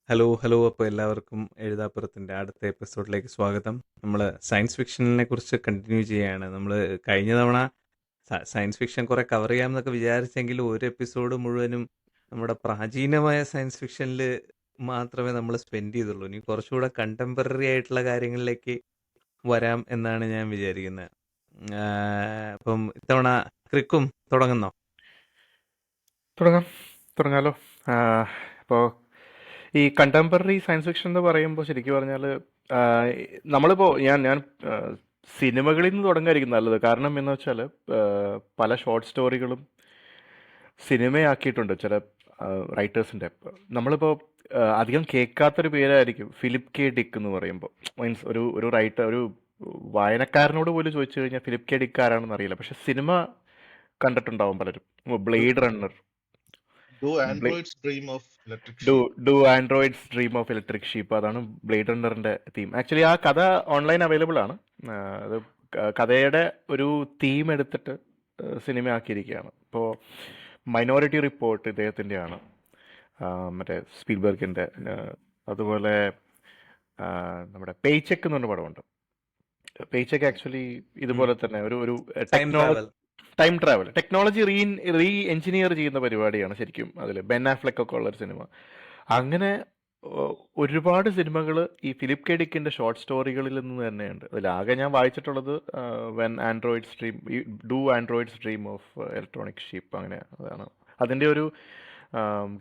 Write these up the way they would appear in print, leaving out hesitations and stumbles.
Hello hello. അപ്പോൾ എല്ലാവർക്കും എഴുതാപ്പുറത്തിൻ്റെ അടുത്ത എപ്പിസോഡിലേക്ക് സ്വാഗതം. നമ്മൾ സയൻസ് ഫിക്ഷനെ കുറിച്ച് കണ്ടിന്യൂ ചെയ്യുകയാണ്. നമ്മൾ കഴിഞ്ഞ തവണ സയൻസ് ഫിക്ഷൻ കുറേ കവർ ചെയ്യാമെന്നൊക്കെ വിചാരിച്ചെങ്കിലും ഒരു എപ്പിസോഡ് മുഴുവനും നമ്മുടെ പ്രാചീനമായ സയൻസ് ഫിക്ഷനിൽ മാത്രമേ നമ്മൾ സ്പെൻഡ് ചെയ്തുള്ളൂ. ഇനി കുറച്ചുകൂടെ കണ്ടംപററി ആയിട്ടുള്ള കാര്യങ്ങളിലേക്ക് വരാം എന്നാണ് ഞാൻ വിചാരിക്കുന്നത്. അപ്പം ഇത്തവണ ക്രിക്കും തുടങ്ങുന്നോ? തുടങ്ങാം തുടങ്ങാലോ. ഇപ്പോൾ ഈ കണ്ടംപററി സയൻസ് ഫിക്ഷൻ എന്ന് പറയുമ്പോൾ ശരിക്കും പറഞ്ഞാൽ നമ്മളിപ്പോൾ ഞാൻ സിനിമകളിൽ നിന്ന് തുടങ്ങായിരിക്കും നല്ലത്. കാരണം എന്ന് വെച്ചാൽ പല ഷോർട്ട് സ്റ്റോറികളും സിനിമയാക്കിയിട്ടുണ്ട് ചില റൈറ്റേഴ്സിൻ്റെ. നമ്മളിപ്പോൾ അധികം കേൾക്കാത്തൊരു പേരായിരിക്കും ഫിലിപ്പ് കെ ഡിക്ക് എന്ന് പറയുമ്പോൾ. മീൻസ് ഒരു റൈറ്റർ, ഒരു വായനക്കാരനോട് പോലും ചോദിച്ചു കഴിഞ്ഞാൽ ഫിലിപ്പ് കെ ഡിക്ക് ആരാണെന്ന് അറിയില്ല. പക്ഷെ സിനിമ കണ്ടിട്ടുണ്ടാവും പലരും. Blade runner, Do androids dream of electric sheep? Do androids dream of electric sheep. അതാണ് ബ്ലേഡ് റണ്ണറിന്റെ തീം. ആക്ച്വലി ആ കഥ ഓൺലൈൻ അവൈലബിൾ ആണ്. അത് കഥയുടെ ഒരു തീം എടുത്തിട്ട് സിനിമയാക്കിയിരിക്കുകയാണ്. ഇപ്പോൾ മൈനോറിറ്റി റിപ്പോർട്ട് ഇദ്ദേഹത്തിൻ്റെയാണ്, മറ്റേ സ്പീൽബർഗിൻ്റെ. അതുപോലെ നമ്മുടെ പേയ്ചെക്ക് എന്ന് പറഞ്ഞ പടമുണ്ട്. പേയ്ചെക്ക് ആക്ച്വലി ഇതുപോലെ തന്നെ ഒരു time travel technology re engineer ചെയ്യുന്ന പരിപാടിയാണ് ശരിക്കും. അതിൽ ബെൻ ആഫ്ലെക്ക് ഒക്കെ ഉള്ളൊരു സിനിമ. അങ്ങനെ ഒരുപാട് സിനിമകൾ ഈ ഫിലിപ്പ് കെ ഡിക്കിൻ്റെ ഷോർട്ട് സ്റ്റോറികളിൽ നിന്ന് തന്നെയുണ്ട്. അതിലാകെ ഞാൻ വായിച്ചിട്ടുള്ളത് do androids dream of electronic sheep. അങ്ങനെ അതാണ് അതിൻ്റെ ഒരു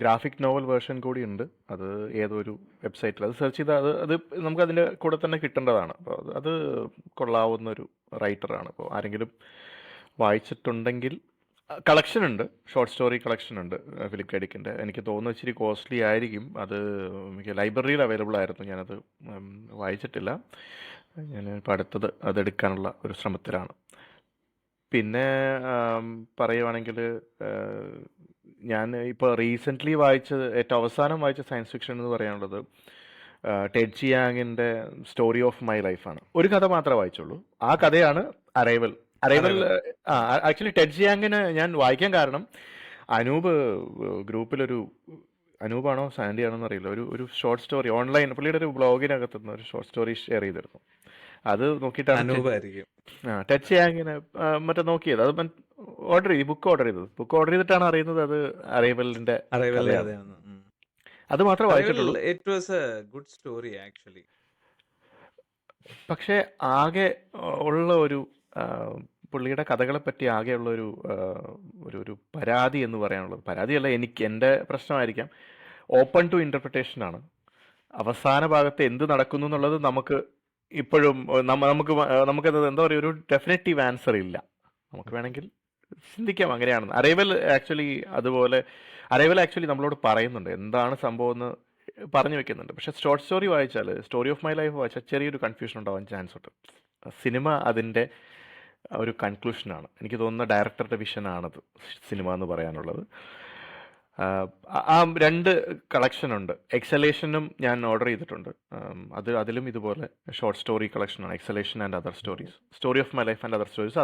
ഗ്രാഫിക് നോവൽ വേർഷൻ കൂടി ഉണ്ട്. അത് ഏതൊരു വെബ്സൈറ്റിൽ അത് സെർച്ച് ചെയ്താൽ അത് നമുക്ക് അതിൻ്റെ കൂടെ തന്നെ കിട്ടേണ്ടതാണ്. അപ്പോൾ അത് കൊള്ളാവുന്നൊരു റൈറ്ററാണ്. അപ്പോൾ ആരെങ്കിലും വായിച്ചിട്ടുണ്ടെങ്കിൽ കളക്ഷൻ ഉണ്ട്, ഷോർട്ട് സ്റ്റോറി കളക്ഷൻ ഉണ്ട് ഫിലിപ്പ് കെ ഡിക്കിൻ്റെ. എനിക്ക് തോന്നുന്നു ഇച്ചിരി കോസ്റ്റ്ലി ആയിരിക്കും. അത് എനിക്ക് ലൈബ്രറിയിൽ അവൈലബിൾ ആയിരുന്നു, ഞാനത് വായിച്ചിട്ടില്ല. ഞാൻ ഇപ്പോൾ അടുത്തത് അതെടുക്കാനുള്ള ഒരു ശ്രമത്തിലാണ്. പിന്നെ പറയുവാണെങ്കിൽ ഞാൻ ഇപ്പോൾ റീസെൻ്റ്ലി വായിച്ചത്, ഏറ്റവും അവസാനം വായിച്ച സയൻസ് ഫിക്ഷൻ എന്ന് പറയാനുള്ളത് ടെഡ് ചിയാങ്ങിൻ്റെ സ്റ്റോറി ഓഫ് മൈ ലൈഫാണ്. ഒരു കഥ മാത്രമേ വായിച്ചുള്ളൂ. ആ കഥയാണ് അറൈവൽ. ആക്ച്വലി ടെഡ് ചിയാങ്ങിന് ഞാൻ വായിക്കാൻ കാരണം അനൂപ് ഗ്രൂപ്പിലൊരു, അനൂപാണോ സാൻഡി ആണോ എന്നറിയില്ല, ഒരു ഷോർട്ട് സ്റ്റോറി ഓൺലൈൻ പുള്ളിയുടെ ഒരു ബ്ലോഗിനകത്തുനിന്ന് ഒരു ഷോർട്ട് സ്റ്റോറി ഷെയർ ചെയ്തിരുന്നു. അത് നോക്കിയിട്ടാണ് ടെഡ് ചിയാങ്ങിന് മറ്റേ നോക്കിയത്. അത് ബുക്ക് ഓർഡർ ചെയ്തിട്ടാണ് അറിയുന്നത് അത് അറൈവലിന്റെ. അത് മാത്രമേ വായിച്ചിട്ടുള്ളൂ. പക്ഷെ ആകെ ഉള്ള ഒരു പുള്ളിയുടെ കഥകളെ പറ്റി ആകെയുള്ള ഒരു പരാതി എന്ന് പറയാനുള്ളത്, പരാതിയല്ല, എൻ്റെ പ്രശ്നമായിരിക്കാം, ഓപ്പൺ ടു ഇൻ്റർപ്രിട്ടേഷനാണ്. അവസാന ഭാഗത്ത് എന്ത് നടക്കുന്നു എന്നുള്ളത് നമുക്ക് ഇപ്പോഴും നമുക്കത് എന്താ പറയുക, ഒരു ഡെഫിനറ്റീവ് ആൻസർ ഇല്ല. നമുക്ക് വേണമെങ്കിൽ ചിന്തിക്കാം അങ്ങനെയാണെന്ന്. അറൈവൽ ആക്ച്വലി നമ്മളോട് പറയുന്നുണ്ട് എന്താണ് സംഭവം എന്ന് പറഞ്ഞു വെക്കുന്നുണ്ട്. പക്ഷെ ഷോർട്ട് സ്റ്റോറി വായിച്ചാൽ, സ്റ്റോറി ഓഫ് മൈ ലൈഫ് വായിച്ചാൽ ചെറിയൊരു കൺഫ്യൂഷൻ ഉണ്ടാവാൻ ചാൻസ് ഉണ്ട്. സിനിമ അതിൻ്റെ ഒരു കൺക്ലൂഷനാണ്. എനിക്ക് തോന്നുന്ന ഡയറക്ടറുടെ വിഷനാണത് സിനിമ എന്ന് പറയാനുള്ളത്. ആ രണ്ട് കളക്ഷനുണ്ട്. എക്സലേഷനും ഞാൻ ഓർഡർ ചെയ്തിട്ടുണ്ട്. അതിലും ഇതുപോലെ ഷോർട്ട് സ്റ്റോറി കളക്ഷനാണ്. Exhalation and other stories, story of my life and other stories,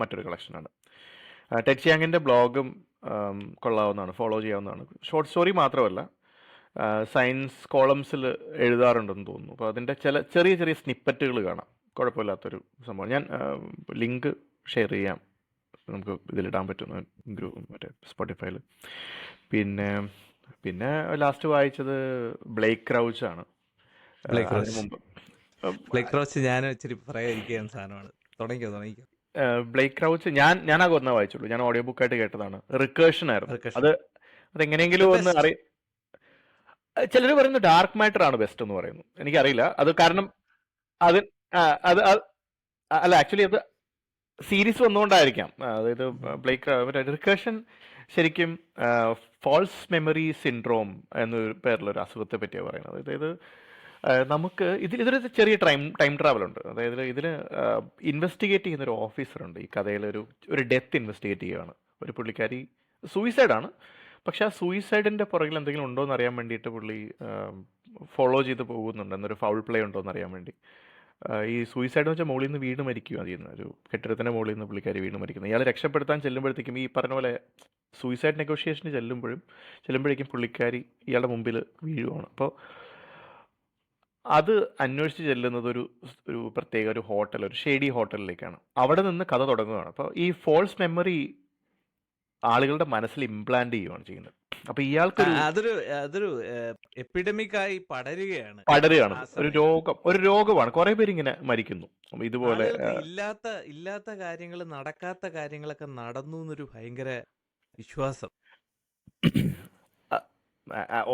മറ്റൊരു കളക്ഷനാണ്. ടെഡ് ചിയാങ്ങിൻ്റെ ബ്ലോഗും കൊള്ളാവുന്നതാണ്, ഫോളോ ചെയ്യാവുന്നതാണ്. ഷോർട്ട് സ്റ്റോറി മാത്രമല്ല, സയൻസ് കോളംസിൽ എഴുതാറുണ്ടെന്ന് തോന്നുന്നു. അപ്പോൾ അതിൻ്റെ ചെറിയ ചെറിയ സ്നിപ്പറ്റുകൾ കാണാം. കുഴപ്പമില്ലാത്തൊരു സംഭവം. ഞാൻ ലിങ്ക് ഷെയർ ചെയ്യാം, നമുക്ക് ഇതിലിടാൻ പറ്റുന്ന മറ്റേ സ്പോട്ടിഫൈയിൽ. പിന്നെ ലാസ്റ്റ് വായിച്ചത് ബ്ലേക്ക് ക്രൗച്ച് ആണ്. അതിന് മുമ്പ് ബ്ലേക്ക് ക്രൗച്ച് ഞാൻ കൊന്ന വായിച്ചുള്ളൂ. ഞാൻ ഓഡിയോ ബുക്കായിട്ട് കേട്ടതാണ്. റിക്കേഷൻ ആയിരുന്നു. അതെങ്ങനെയെങ്കിലും ഒന്ന് ചിലർ പറയുന്നു ഡാർക്ക് മാറ്റർ ആണ് ബെസ്റ്റ് എന്ന് പറയുന്നു. എനിക്കറിയില്ല അത്, കാരണം അല്ല, ആക്ച്വലി അത് സീരീസ് വന്നുകൊണ്ടായിരിക്കാം. അതായത് റിക്കേഷൻ ശരിക്കും ഫോൾസ് മെമ്മറി സിൻഡ്രോം എന്നൊരു പേരിലൊരു അസുഖത്തെ പറ്റിയാണ് പറയുന്നത്. അതായത് നമുക്ക് ഇതൊരു ചെറിയ ടൈം ട്രാവൽ ഉണ്ട്. അതായത് ഇതിൽ ഇൻവെസ്റ്റിഗേറ്റ് ചെയ്യുന്നൊരു ഓഫീസറുണ്ട്. ഈ കഥയിൽ ഒരു ഡെത്ത് ഇൻവെസ്റ്റിഗേറ്റ് ചെയ്യുകയാണ്. ഒരു പുള്ളിക്കാരി സൂയിസൈഡാണ്. പക്ഷെ ആ സൂയിസൈഡിൻ്റെ പുറകിൽ എന്തെങ്കിലും ഉണ്ടോ എന്ന് അറിയാൻ വേണ്ടിയിട്ട് പുള്ളി ഫോളോ ചെയ്ത് പോകുന്നുണ്ട്. എന്നൊരു ഫൗൾ പ്ലേ ഉണ്ടോ എന്ന് അറിയാൻ വേണ്ടി. ഈ സൂയിസൈഡ് എന്ന് വെച്ചാൽ മുകളിൽ നിന്ന് വീണ് മരിക്കുകയാണ് ചെയ്യുന്നത്. ഒരു കെട്ടിടത്തിൻ്റെ മുകളിൽ നിന്ന് പുള്ളിക്കാരി വീണ് മരിക്കുന്നത്. ഇയാളെ രക്ഷപ്പെടുത്താൻ ചെല്ലുമ്പോഴത്തേക്കും ഈ പറഞ്ഞ പോലെ സൂയിസൈഡ് നെഗോഷിയേഷന് ചെല്ലുമ്പോഴേക്കും പുള്ളിക്കാരി ഇയാളുടെ മുമ്പിൽ വീഴുവാണ്. അപ്പോൾ അത് അന്വേഷിച്ച് ചെല്ലുന്നത് ഒരു പ്രത്യേക ഒരു ഹോട്ടൽ, ഒരു ഷേഡി ഹോട്ടലിലേക്കാണ്. അവിടെ നിന്ന് കഥ തുടങ്ങുകയാണ്. അപ്പോൾ ഈ ഫോൾസ് മെമ്മറി ആളുകളുടെ മനസ്സിൽ ഇംപ്ലാന്റ് ചെയ്യുകയാണ് ചെയ്യുന്നത്. അപ്പോൾ ഇയാൾക്കൊരു അതൊരു എപ്പിഡമിക് ആയി പടരുകയാണ് പടരുകയാണ്. ആ ഒരു സമയത്ത്. രോഗമാണ്. കുറെ പേര് ഇങ്ങനെ മരിക്കുന്നു. അപ്പോൾ ഇതുപോലെ ആളുകൾക്ക് ഇല്ലാത്ത കാര്യങ്ങൾ, നടക്കാത്ത കാര്യങ്ങളൊക്കെ നടന്നു എന്നൊരു ഭയങ്കര വിശ്വാസം.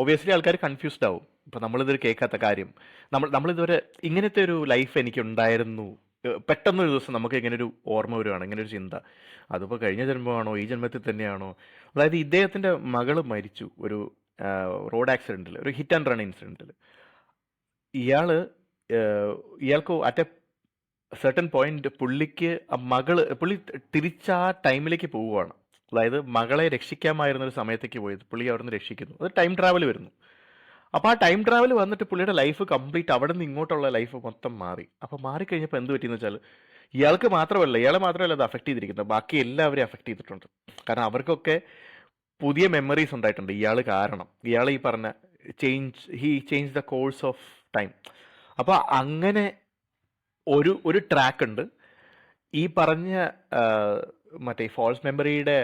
ഒബിയസ്ലി ആൾക്കാർ കൺഫ്യൂസ്ഡ് ആവും. ഇപ്പം നമ്മളിതൊരു കേൾക്കാത്ത കാര്യം, നമ്മളിതുവരെ ഇങ്ങനത്തെ ഒരു ലൈഫ് എനിക്ക് ഉണ്ടായിരുന്നു, പെട്ടെന്നൊരു ദിവസം നമുക്ക് ഇങ്ങനെ ഒരു ഓർമ്മ വരുവാണ്, ഇങ്ങനെ ഒരു ചിന്ത. അതിപ്പോൾ കഴിഞ്ഞ ജന്മമാണോ ഈ ജന്മത്തിൽ തന്നെയാണോ? അതായത് ഇദ്ദേഹത്തിൻ്റെ മകള് മരിച്ചു ഒരു റോഡ് ആക്സിഡൻറ്റിൽ, ഒരു ഹിറ്റ് ആൻഡ് റൺ ഇൻസിഡൻറ്റിൽ. ഇയാൾക്ക് അറ്റ് എ സെർട്ടൺ പോയിന്റ് പുള്ളി തിരിച്ച് ആ ടൈമിലേക്ക് പോവുകയാണ്. അതായത് മകളെ രക്ഷിക്കാമായിരുന്ന ഒരു സമയത്തേക്ക് പോയത് പുള്ളി അവിടെ നിന്ന് രക്ഷിക്കുന്നു. അത് ടൈം ട്രാവൽ വരുന്നു. അപ്പോൾ ആ ടൈം ട്രാവൽ വന്നിട്ട് പുള്ളിയുടെ ലൈഫ് കംപ്ലീറ്റ് അവിടെ നിന്ന് ഇങ്ങോട്ടുള്ള ലൈഫ് മൊത്തം മാറി. അപ്പോൾ മാറിക്കഴിഞ്ഞപ്പോൾ എന്ത് പറ്റിയെന്ന് വെച്ചാൽ ഇയാളെ മാത്രമല്ല അത് അഫക്റ്റ് ചെയ്തിരിക്കുന്നത്, ബാക്കി എല്ലാവരെയും അഫക്റ്റ് ചെയ്തിട്ടുണ്ട്. കാരണം അവർക്കൊക്കെ പുതിയ മെമ്മറീസ് ഉണ്ടായിട്ടുണ്ട് ഇയാൾ കാരണം. ഇയാൾ ഈ പറഞ്ഞ change the course of time. അപ്പോൾ അങ്ങനെ ഒരു ട്രാക്ക് ഉണ്ട്. ഈ പറഞ്ഞ മറ്റേ ഫോൾസ് മെമ്മറിയുടെ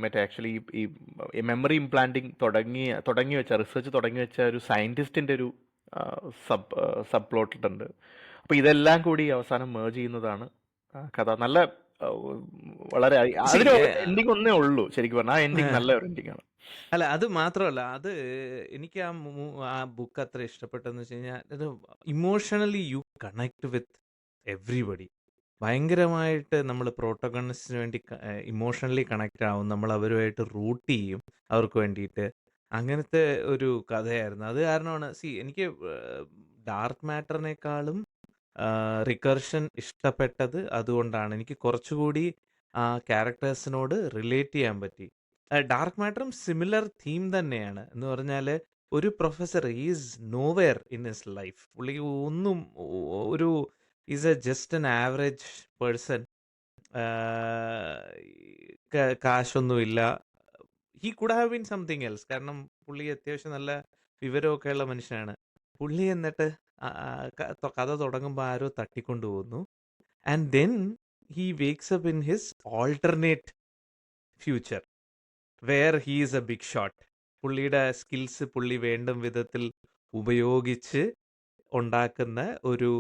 മറ്റേ ആക്ച്വലി ഈ മെമ്മറി ഇംപ്ലാന്റിങ് തുടങ്ങി വെച്ച റിസർച്ച് തുടങ്ങി വെച്ച ഒരു സയൻറ്റിസ്റ്റിൻ്റെ ഒരു സബ് പ്ലോട്ടുണ്ട്. അപ്പോൾ ഇതെല്ലാം കൂടി അവസാനം മേർജ് ചെയ്യുന്നതാണ് കഥ. നല്ല വളരെ അതിന് എൻഡിങ് ഒന്നേ ഉള്ളൂ ശരിക്കും പറഞ്ഞാൽ. ആ എൻഡിങ് നല്ല ഒരു എൻഡിങ് ആണ്. അല്ല, അത് മാത്രമല്ല, അത് എനിക്ക് ആ ബുക്ക് അത്ര ഇഷ്ടപ്പെട്ടെന്ന് വെച്ച് കഴിഞ്ഞാൽ, അത് emotionally U connect with everybody. ഭയങ്കരമായിട്ട് നമ്മൾ പ്രോട്ടോഗണിസ്റ്റിന് വേണ്ടി ഇമോഷണലി കണക്ട് ആവും, നമ്മൾ അവരുമായിട്ട് റൂട്ട് ചെയ്യും അവർക്ക് വേണ്ടിയിട്ട്. അങ്ങനത്തെ ഒരു കഥയായിരുന്നു. അത് കാരണമാണ് എനിക്ക് ഡാർക്ക് മാറ്ററിനേക്കാളും റിക്കർഷൻ ഇഷ്ടപ്പെട്ടത്. അതുകൊണ്ടാണ് എനിക്ക് കുറച്ചുകൂടി ആ ക്യാരക്ടേഴ്സിനോട് റിലേറ്റ് ചെയ്യാൻ പറ്റി. ഡാർക്ക് മാറ്ററും സിമിലർ തീം തന്നെയാണ്. എന്ന് പറഞ്ഞാൽ ഒരു professor is nowhere in his life. പുള്ളി ഒന്നും ഒരു is just an average person. കാശൊന്നുമില്ല. He could have been something else. കാരണം പുള്ളി അത്യാവശ്യം നല്ല വിവരമൊക്കെ ഉള്ള മനുഷ്യനാണ്. പുള്ളി എന്നിട്ട് കഥ തുടങ്ങുമ്പോൾ ആരോ തട്ടിക്കൊണ്ടുപോകുന്നു. And then he wakes up in his alternate future where he is a big shot. പുള്ളിയുടെ സ്കിൽസ് പുള്ളി വേണ്ടും വിധത്തിൽ ഉപയോഗിച്ച് ഉണ്ടാക്കുന്ന ഒരു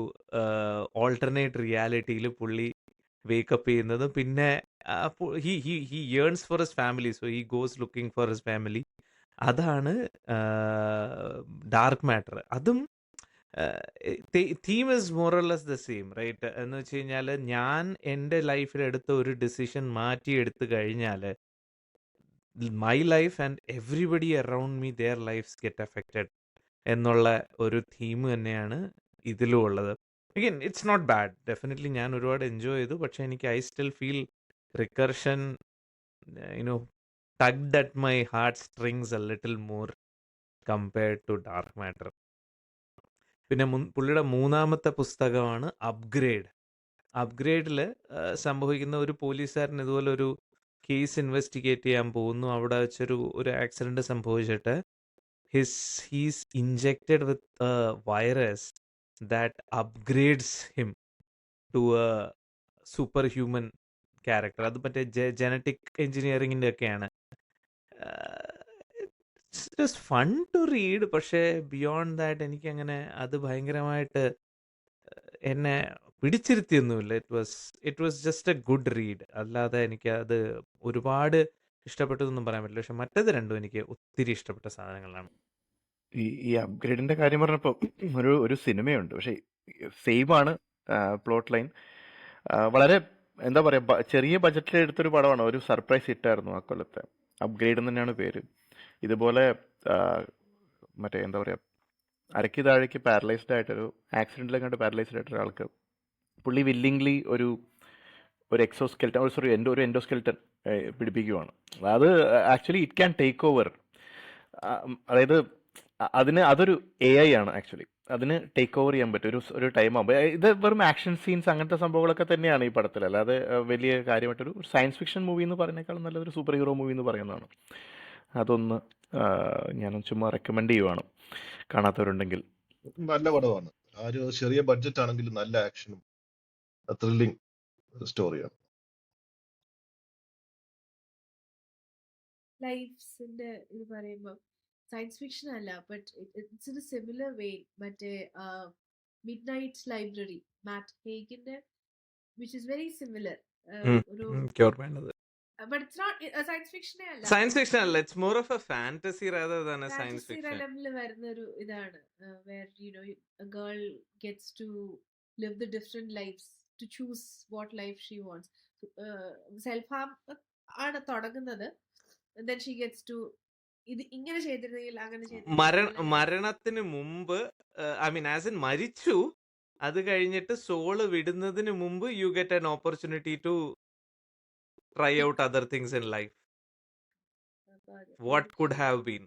ഓൾട്ടർനേറ്റ് റിയാലിറ്റിയിൽ പുള്ളി വേക്കപ്പ് ചെയ്യുന്നതും പിന്നെ he yearns for his family, so he goes looking for his family. അതാണ് ഡാർക്ക് മാറ്റർ. അതും theme is more or less the same, right? എന്ന് വെച്ച് കഴിഞ്ഞാൽ ഞാൻ എൻ്റെ ലൈഫിൽ എടുത്ത ഒരു ഡിസിഷൻ മാറ്റിയെടുത്ത് കഴിഞ്ഞാൽ my life and everybody around me their lifes get affected എന്നുള്ള ഒരു തീം തന്നെയാണ് ഇതിലും ഉള്ളത്. Again it's not bad, definitely ഞാൻ ഒരുപാട് എൻജോയ് ചെയ്തു. പക്ഷെ എനിക്ക് I still feel recursion tugged at my heartstrings a little more compared to Dark Matter. പിന്നെ പുള്ളിയുടെ മൂന്നാമത്തെ പുസ്തകമാണ് അപ്ഗ്രേഡ്. അപ്ഗ്രേഡിൽ സംഭവിക്കുന്ന ഒരു പോലീസുകാരൻ ഇതുപോലെ ഒരു കേസ് ഇൻവെസ്റ്റിഗേറ്റ് ചെയ്യാൻ പോകുന്നു. അവിടെ വെച്ചൊരു accident സംഭവിച്ചിട്ട് he's injected with a virus that upgrades him to a superhuman character. അത് മറ്റേ ജനറ്റിക് എഞ്ചിനീയറിങ്ങിൻ്റെ ഒക്കെയാണ്. It's just fun to read. പക്ഷേ ബിയോണ്ട് ദാറ്റ് എനിക്കങ്ങനെ അത് ഭയങ്കരമായിട്ട് എന്നെ പിടിച്ചിരുത്തിയൊന്നുമില്ല. It was just a good read. അല്ലാതെ എനിക്ക് അത് ഒരുപാട് ഇഷ്ടപ്പെട്ടതൊന്നും പറയാൻ പറ്റില്ല. പക്ഷെ മറ്റേത് രണ്ടും എനിക്ക് ഒത്തിരി ഇഷ്ടപ്പെട്ട സാധനങ്ങളാണ്. ഈ അപ്ഗ്രേഡിന്റെ കാര്യം പറഞ്ഞപ്പോൾ ഒരു സിനിമയുണ്ട്, പക്ഷേ സെയിം ആണ് പ്ലോട്ട് ലൈൻ. വളരെ എന്താ പറയുക, ചെറിയ ബജറ്റിൽ എടുത്തൊരു പടമാണ്. ഒരു സർപ്രൈസ് ഹിറ്റായിരുന്നു ആ കൊല്ലത്തെ. അപ്ഗ്രേഡ് എന്ന് തന്നെയാണ് പേര്. ഇതുപോലെ മറ്റേ എന്താ പറയുക, അരയ്ക്ക് താഴേക്ക് പാരലൈസ്ഡ് ആയിട്ടൊരു ആക്സിഡൻറ്റിലെ കണ്ട് പാരലൈസ്ഡ് ആയിട്ടൊരു ആൾക്ക് പുള്ളി വില്ലിംഗ്ലി ഒരു എക്സോസ്കെൽറ്റൻ, ഒരു എൻഡോസ്കെൽറ്റൻ പിടിപ്പിക്കുവാണ്. അത് actually it can take over. അതായത് അതൊരു AI ആണ് ആക്ച്വലി. അതിന് ടേക്ക് ഓവർ ചെയ്യാൻ പറ്റും ഒരു ടൈം ആകുമ്പോൾ. ഇത് വെറും ആക്ഷൻ സീൻസ് അങ്ങനത്തെ സംഭവങ്ങളൊക്കെ തന്നെയാണ് ഈ പടത്തിൽ, അല്ലാതെ വലിയ കാര്യമായിട്ടൊരു സയൻസ് ഫിക്ഷൻ മൂവി എന്ന് പറയുന്നേക്കാളും നല്ലൊരു സൂപ്പർ ഹീറോ മൂവി എന്ന് പറയുന്നതാണ്. അതൊന്ന് ഞാൻ ചുമ്മാ റെക്കമെൻഡ് ചെയ്യുവാണ് കാണാത്തവരുണ്ടെങ്കിൽ. നല്ല പടമാണ്. ആ ഒരു ചെറിയ ബഡ്ജറ്റ് ആണെങ്കിലും നല്ല ആക്ഷനും ത്രില്ലിംഗ് സ്റ്റോറിയാണ്. ലൈഫ്സിന്റെ ഇത് പറയുമ്പോൾ സയൻസ് ഫിക്ഷൻ അല്ല, but it's in similar way. മറ്റേ മിഡ് നൈറ്റ് ലൈബ്രറി, മാറ്റ് ഹേഗിന്റെ, വിച്ച് ഇസ് വെരി സിമിലർ. ഒരു എനിക്ക് ഓർമ്മയുള്ളത് ബട്ട് ഇറ്റ്സ് നോട്ട് സയൻസ് ഫിക്ഷനേ അല്ല, സയൻസ് ഫിക്ഷൻ അല്ല, it's more of a fantasy rather than a science fantasy fiction. റെലമിൽ വരുന്ന ഒരു ഇതാണ്. Where you know a girl gets to live the different lives, to choose what life she wants. Self harm ആണ് തുടങ്ങുന്നത്. then she gets to ഇത് ഇങ്ങനെ ചെയ്തിരുന്നെങ്കിൽ അങ്ങനെ ചെയ്തിരുന്നെങ്കിൽ മരണത്തിന് മുമ്പ്, ഐ മീൻ ആസ് ഇൻ മരിച്ചു, അത് കഴിഞ്ഞിട്ട് സോള് വിടുന്നതിന് മുമ്പ് you get an opportunity to try out other things in life. What could have been.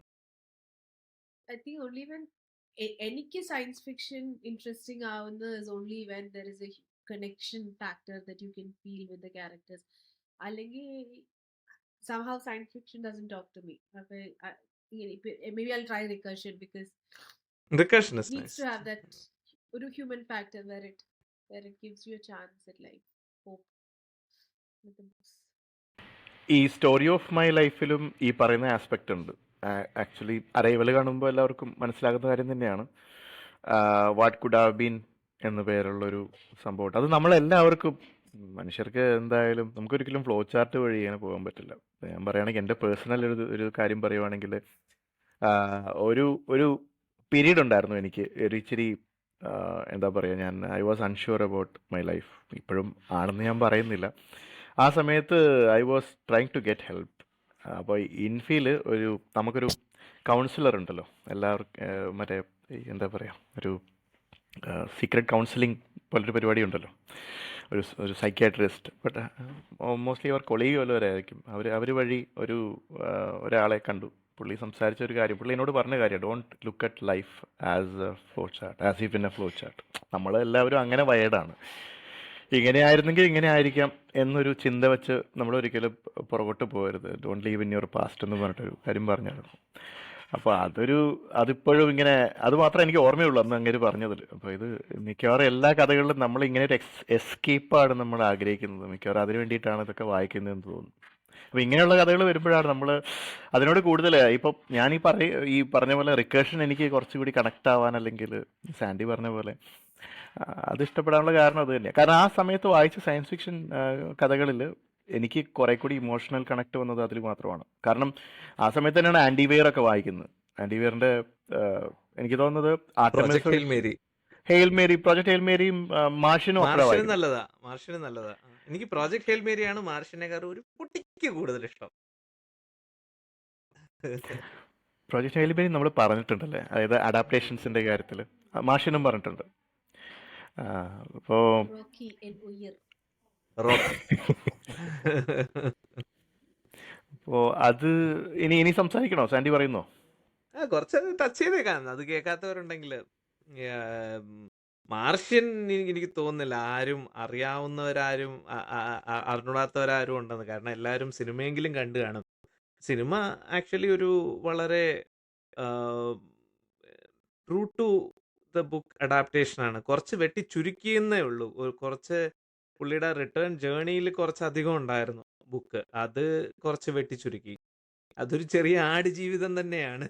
I think only when എനിക്ക് സയൻസ് ഫിക്ഷൻ ഇൻട്രസ്റ്റിംഗ് ആവുന്നത് is only when there is a connection factor that you can feel with the characters. അല്ലെങ്കിൽ somehow science fiction doesn't talk to me. Maybe I'll try recursion because Recursion it is needs nice. to have that ഒരു human factor where it gives you a chance at life, hope with the books. ഈ story of my ലൈഫിലും ഈ പറയുന്ന aspect ഉണ്ട്. Actually arrival കാണുമ്പോൾ എല്ലാവർക്കും മനസ്സിലാകുന്ന കാര്യം തന്നെയാണ്. വാട്ട് കുഡ് ഹാവ് ബീൻ എന്ന പേരുള്ളൊരു സംഭവം. അത് നമ്മളെല്ലാവർക്കും, മനുഷ്യർക്ക് എന്തായാലും നമുക്കൊരിക്കലും ഫ്ലോ ചാർട്ട് വഴി ഇങ്ങനെ പോകാൻ പറ്റില്ല. ഞാൻ പറയുകയാണെങ്കിൽ എൻ്റെ പേഴ്സണൽ ഒരു കാര്യം പറയുവാണെങ്കിൽ, ഒരു പീരീഡ് ഉണ്ടായിരുന്നു എനിക്ക് ഒരു ഇച്ചിരി എന്താ പറയുക, ഞാൻ I was unsure about my life. ഇപ്പോഴും ആണെന്ന് ഞാൻ പറയുന്നില്ല. ആ സമയത്ത് I was trying to get help. അപ്പോൾ ഇൻഫീൽ നമുക്കൊരു കൗൺസിലർ ഉണ്ടല്ലോ എല്ലാവർക്കും, മറ്റേ എന്താ പറയുക, ഒരു സീക്രട്ട് കൗൺസിലിംഗ് പോലൊരു പരിപാടി ഉണ്ടല്ലോ, ഒരു സൈക്യാട്രിസ്റ്റ്. ബട്ട് മോസ്റ്റ്ലി അവർ കൊളീഗ് വല്ലവരായിരിക്കും. അവർ വഴി ഒരാളെ കണ്ടു. പുള്ളി സംസാരിച്ച ഒരു കാര്യം, പുള്ളി എന്നോട് പറഞ്ഞ കാര്യം, don't look at life as A flow chart, as if in A flow chart. നമ്മളെല്ലാവരും അങ്ങനെ വയേർഡാണ്. ഇങ്ങനെ ആയിരുന്നെങ്കിൽ ഇങ്ങനെ ആയിരിക്കാം എന്നൊരു ചിന്ത വെച്ച് നമ്മളൊരിക്കലും പുറകോട്ട് പോകരുത്. Don't leave in your past എന്ന് പറഞ്ഞിട്ടൊരു കാര്യം പറഞ്ഞായിരുന്നു. അപ്പോൾ അതിപ്പോഴും ഇങ്ങനെ, അത് മാത്രമേ എനിക്ക് ഓർമ്മയുള്ളൂ അന്ന് അങ്ങനെ പറഞ്ഞതിൽ. അപ്പോൾ ഇത് മിക്കവാറും എല്ലാ കഥകളിലും നമ്മൾ ഇങ്ങനെ ഒരു എസ്കേപ്പാണ് നമ്മൾ ആഗ്രഹിക്കുന്നത്. മിക്കവാറും അതിന് വേണ്ടിയിട്ടാണ് ഇതൊക്കെ വായിക്കുന്നതെന്ന് തോന്നുന്നു. അപ്പോൾ ഇങ്ങനെയുള്ള കഥകൾ വരുമ്പോഴാണ് നമ്മൾ അതിനോട് കൂടുതൽ, ഇപ്പം ഞാൻ ഈ പറഞ്ഞ പോലെ റിക്കേഷൻ എനിക്ക് കുറച്ചുകൂടി കണക്ട് ആവാൻ, അല്ലെങ്കിൽ സാൻഡി പറഞ്ഞ പോലെ അത് ഇഷ്ടപ്പെടാനുള്ള കാരണം അത് തന്നെയാണ്. കാരണം ആ സമയത്ത് വായിച്ച സയൻസ് ഫിക്ഷൻ കഥകളിൽ എനിക്ക് കുറെ കൂടി ഇമോഷണൽ കണക്ട് വന്നത് അതിൽ മാത്രമാണ്. കാരണം ആ സമയത്ത് തന്നെയാണ് ആൻഡി വെയർ ഒക്കെ വായിക്കുന്നത്. ആൻഡി വെയറിന്റെ എനിക്ക് തോന്നുന്നത് ഹെയിൽ മേരി, പ്രോജക്ട് ഹെയിൽ മേരിയും മാർഷ്യനും ഒക്കെ നല്ലതാ. മാർഷ്യനും നല്ലതാ. എനിക്ക് പ്രോജക്ട് ഹെയിൽ മേരിയാണ് മാർഷ്യനെക്കാൾ ഒരു കുട്ടിക്ക് കൂടുതൽ ഇഷ്ടം. പ്രോജക്ട് ഹെയിൽ മേരി നമ്മൾ പറഞ്ഞിട്ടുണ്ടല്ലേ, അതായത് അഡാപ്റ്റേഷൻസിന്റെ കാര്യത്തിൽ മാർഷ്യനും പറഞ്ഞിട്ടുണ്ട്. അപ്പോൾ അത് ഇനി സംസാരിക്കണോ? സാൻഡി പറയുന്നോ? കുറച്ച് ടച്ച് ചെയ്തേക്കാം, അത് കേൾക്കാത്തവരുണ്ടെങ്കിൽ. മാർഷ്യൻ എനിക്ക് തോന്നുന്നില്ല ആരും അറിയാവുന്നവരാരും അറിഞ്ഞൂടാത്തവരാരും ഉണ്ടെന്ന്. കാരണം എല്ലാവരും സിനിമയെങ്കിലും കണ്ടു കാണും. സിനിമ ആക്ച്വലി ഒരു വളരെ true to the book adaptation ആണ്. കുറച്ച് വെട്ടി ചുരുക്കിയെന്നേ ഉള്ളൂ. കുറച്ച് പുള്ളിയുടെ റിട്ടേൺ ജേർണിയിൽ കുറച്ചധികം ഉണ്ടായിരുന്നു ബുക്ക്, അത് കുറച്ച് വെട്ടി ചുരുക്കി. അതൊരു ചെറിയ ആടുജീവിതം തന്നെയാണ്.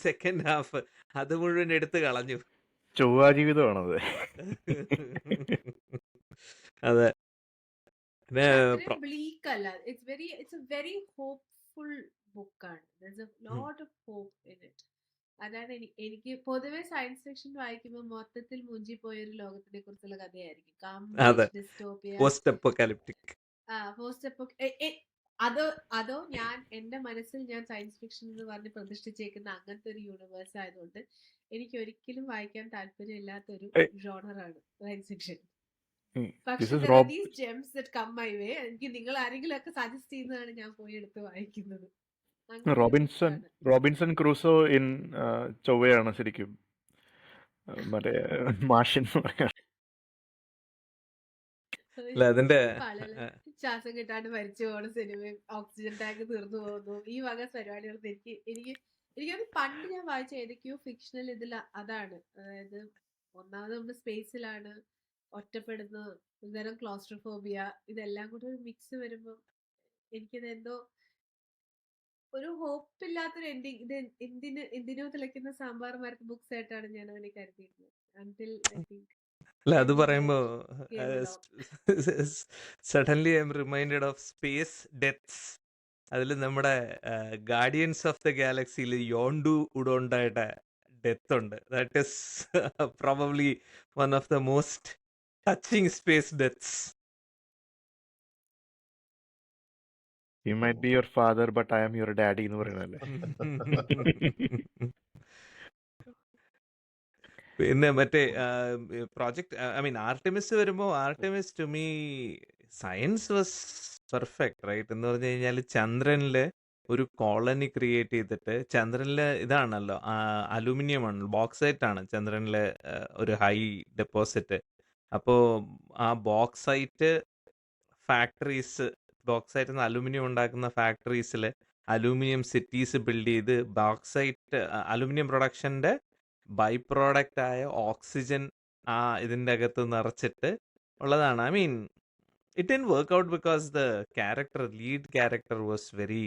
സെക്കൻഡ് ഹാഫ് അത് മുഴുവൻ എടുത്തു കളഞ്ഞു. ചൊവ്വാജീവിതമാണത്. അതെ. ബ്ലീക്ക് അല്ല, ഇറ്റ്സ് എ വെരി ഹോപ്പ്ഫുൾ ബുക്കാണ്. there's a lot of hope in it. അതാണ് എനിക്ക് പൊതുവെ സയൻസ് ഫിക്ഷൻ വായിക്കുമ്പോൾ മൊത്തത്തിൽ മുഞ്ചി പോയൊരു ലോകത്തിനെ കുറിച്ചുള്ള കഥയായിരിക്കും. അതോ ഞാൻ എന്റെ മനസ്സിൽ ഞാൻ സയൻസ് ഫിക്ഷൻ എന്ന് പറഞ്ഞ് പ്രതിഷ്ഠിച്ചേക്കുന്ന അങ്ങനത്തെ ഒരു യൂണിവേഴ്സ് ആയതുകൊണ്ട് എനിക്ക് ഒരിക്കലും വായിക്കാൻ താല്പര്യമില്ലാത്ത ഒരു ജോണറാണ് സയൻസ് ഫിക്ഷൻ. പക്ഷേ gems that come my way, എനിക്ക് നിങ്ങൾ ആരെങ്കിലും ഒക്കെ സജസ്റ്റ് ചെയ്യുന്നതാണ് ഞാൻ പോയി എടുത്ത് വായിക്കുന്നത്. റോബിൻസൺ ക്രൂസോ ഇൻ ചൊവ്വയാണ് ശരിക്കും. മറ്റേ മാർഷ്യൻ എന്ന് പറയാം. അല്ല അതിന്റെ ആളുകള് ആ, ശ്വാസം കിട്ടാണ്ട് മരിച്ചു പോകുന്ന സിനിമയും ഓക്സിജൻ ടാങ്ക് തീർന്നു പോകുന്നു ഈ വക പരിപാടികൾ എനിക്കത് പണ്ട് ഞാൻ വായിച്ച ഏതൊക്കെയോ ഫിക്ഷണൽ ഇതിൽ അതാണ്. അതായത് ഒന്നാമത് നമ്മൾ സ്പേസിലാണ്, ഒറ്റപ്പെടുന്നു, ഒരുതരം ക്ലോസ്ട്രോഫോബിയ, ഇതെല്ലാം കൂടി ഒരു മിക്സ് വരുമ്പോൾ എനിക്കത് എന്തോ ഒരു ഹോപ്പ് ഇല്ലാത്തൊരു എൻഡിങ്. ഇത് എന്തിനോ തിളയ്ക്കുന്ന സാമ്പാർ മരത്ത് ബുക്സ് ആയിട്ടാണ് ഞാൻ അതിനെ കരുതിയിരുന്നത്. അൺടിൽ ഐ തിങ്ക് അല്ല അത് End പറയുമ്പോ came along. Suddenly I'm reminded of space deaths. അതിൽ നമ്മുടെ ഗാർഡിയൻസ് ഓഫ് ദ ഗാലക്സിയിൽ യോണ്ടു ഉഡോണ്ടായിട്ട് ഡെത്ത് ഉണ്ട്. That is probably one of the most touching space deaths. You might be your father but I am your daddy എന്ന് പറയുന്നതല്ലേ. പിന്നെ മറ്റേ project I mean Artemis വരുമ്പോൾ Artemis to me science was perfect right. എന്ന് പറഞ്ഞു കഴിഞ്ഞാൽ ചന്ദ്രനില് ഒരു colony create ചെയ്തിട്ട് ചന്ദ്രനില് ഇതാണല്ലോ അലൂമിനിയം ആണ്, ബോക്സൈറ്റ് ആണ് ചന്ദ്രനിലെ ഒരു ഹൈ ഡെപ്പോസിറ്റ്. അപ്പോൾ ആ ബോക്സൈറ്റ് ഫാക്ടറീസ്, ബോക്സൈറ്റിൽ നിന്ന് അലൂമിനിയം ഉണ്ടാക്കുന്ന ഫാക്ടറീസിൽ അലൂമിനിയം സിറ്റീസ് ബിൽഡ് ചെയ്ത് ബോക്സൈറ്റ് അലൂമിനിയം പ്രൊഡക്ഷൻ്റെ ബൈ പ്രോഡക്റ്റ് ആയ ഓക്സിജൻ ആ ഇതിൻ്റെ അകത്ത് നിറച്ചിട്ട് ഉള്ളതാണ്. I mean it didn't work out because the lead character was very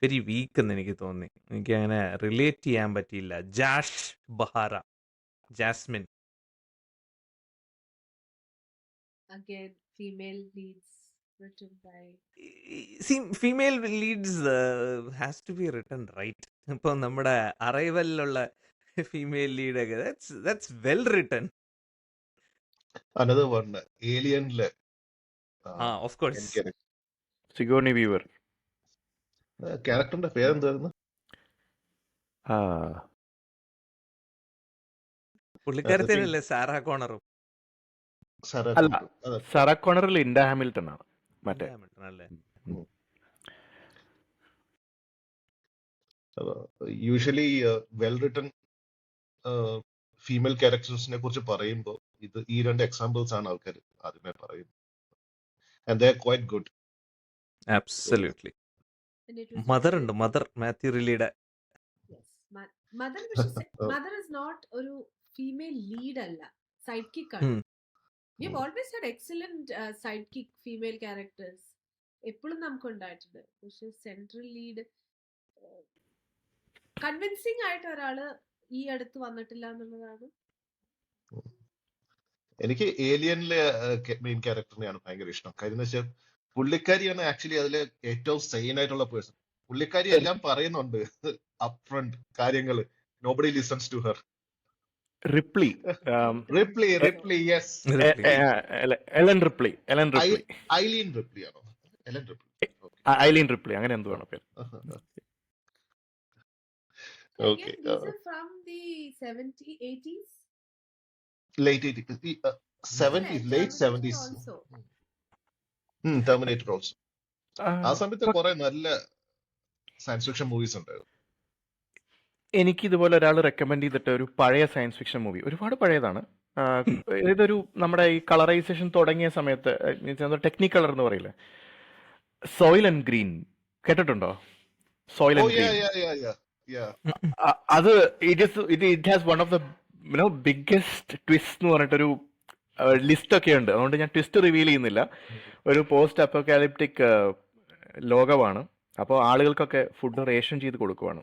very weak എന്ന് എനിക്ക് തോന്നി. എനിക്ക് അങ്ങനെ റിലേറ്റ് ചെയ്യാൻ പറ്റിയില്ല. Jasmine Again, female leads written by female leads has to be written right. ഇപ്പൊ നമ്മുടെ അറൈവലിലുള്ള ഫീമെയിൽ ലീഡ് ഒക്കെ that's well written. Another one ഏലിയനിലെ ഓഫ് കോഴ്സ് സിഗോർണി വീവർ. ക്യാരക്ടറിന്റെ പേരെന്തായിരുന്നു? പുള്ളിക്കാരത്തേനല്ലേ സാറാ കോണറും അല്ല, സാറാ കോണറിൽ ലിൻഡ ഹാമിൽട്ടൺ ആണ് മറ്റേ. അല്ലേ? യൂഷ്വലി വെൽ റിട്ടൺ ഫീമെയിൽ ക്യാരക്ടേഴ്സിനെ കുറിച്ച് പറയുമ്പോൾ ഈ രണ്ട് എക്സാമ്പിൾസ് ആണ് ആൾക്കാർ ആദ്യമേ പറയുന്നത്. And they are quite good. Absolutely. and it was mother written- ഉണ്ട്, മദർ മാത്യു റിലിയുടെ. Yes. Mother mother is not ഒരു ഫീമെയിൽ ലീഡ് അല്ല, സൈഡ് കിക്ക് ആണ്. We have always had excellent sidekick female characters. എപ്പോഴും നമുക്ക് ഉണ്ടായിട്ടുണ്ട്. പക്ഷെ സെൻട്രൽ ലീഡ് കൺവിൻസിങ് ആയിട്ട് ഒരാള് ഈ അടുത്ത് വന്നിട്ടില്ല എന്നുള്ളതാണ്. എനിക്ക് ഏലിയനിലെ മെയിൻ ക്യാരക്ടറിനെയാണ് ഭയങ്കര ഇഷ്ടം. കാര്യം എന്ന് വെച്ചാൽ പുള്ളിക്കാരിയാണ് ആക്ച്വലി അതിലെ ഏറ്റവും സെയിൻ ആയിട്ടുള്ള പേഴ്സൺ. പുള്ളിക്കാരി എല്ലാം പറയുന്നുണ്ട് അപ് ഫ്രണ്ട് കാര്യങ്ങള്. Nobody listens to her. Ripley, Ripley yes. Ellen Ripley Eileen Ripley ആണോ? Ellen Ripley. ഐലീൻ റിപ്ലി അങ്ങനെ എന്തോ ആണ് പേര്. Okay. Again, these are from the 70s, 80s. Late 80s, 70s, late 70s. Also. Terminator also. ആ സമയത്ത് കുറെ നല്ല science fiction movies ഉണ്ടായിരുന്നു. എനിക്ക് ഇതുപോലെ ഒരാൾ റെക്കമെൻഡ് ചെയ്തിട്ട് ഒരു പഴയ സയൻസ് ഫിക്ഷൻ മൂവി, ഒരുപാട് പഴയതാണ്. ഇതൊരു നമ്മുടെ ഈ കളറൈസേഷൻ തുടങ്ങിയ സമയത്ത് ടെക്നിക് കളർ എന്ന് പറയില്ലേ, സോയിൽ ആൻഡ് ഗ്രീൻ കേട്ടിട്ടുണ്ടോ? Soylent Green. അത് it has one of the biggest twist എന്ന് പറഞ്ഞിട്ടൊരു ലിസ്റ്റ് ഒക്കെ ഉണ്ട്. അതുകൊണ്ട് ഞാൻ ട്വിസ്റ്റ് റിവീൽ ചെയ്യുന്നില്ല. ഒരു പോസ്റ്റ് അപ്പോക്കാലിപ്റ്റിക് ലോകമാണ്. അപ്പോൾ ആളുകൾക്കൊക്കെ ഫുഡ് റേഷൻ ചെയ്ത് കൊടുക്കുവാണ്.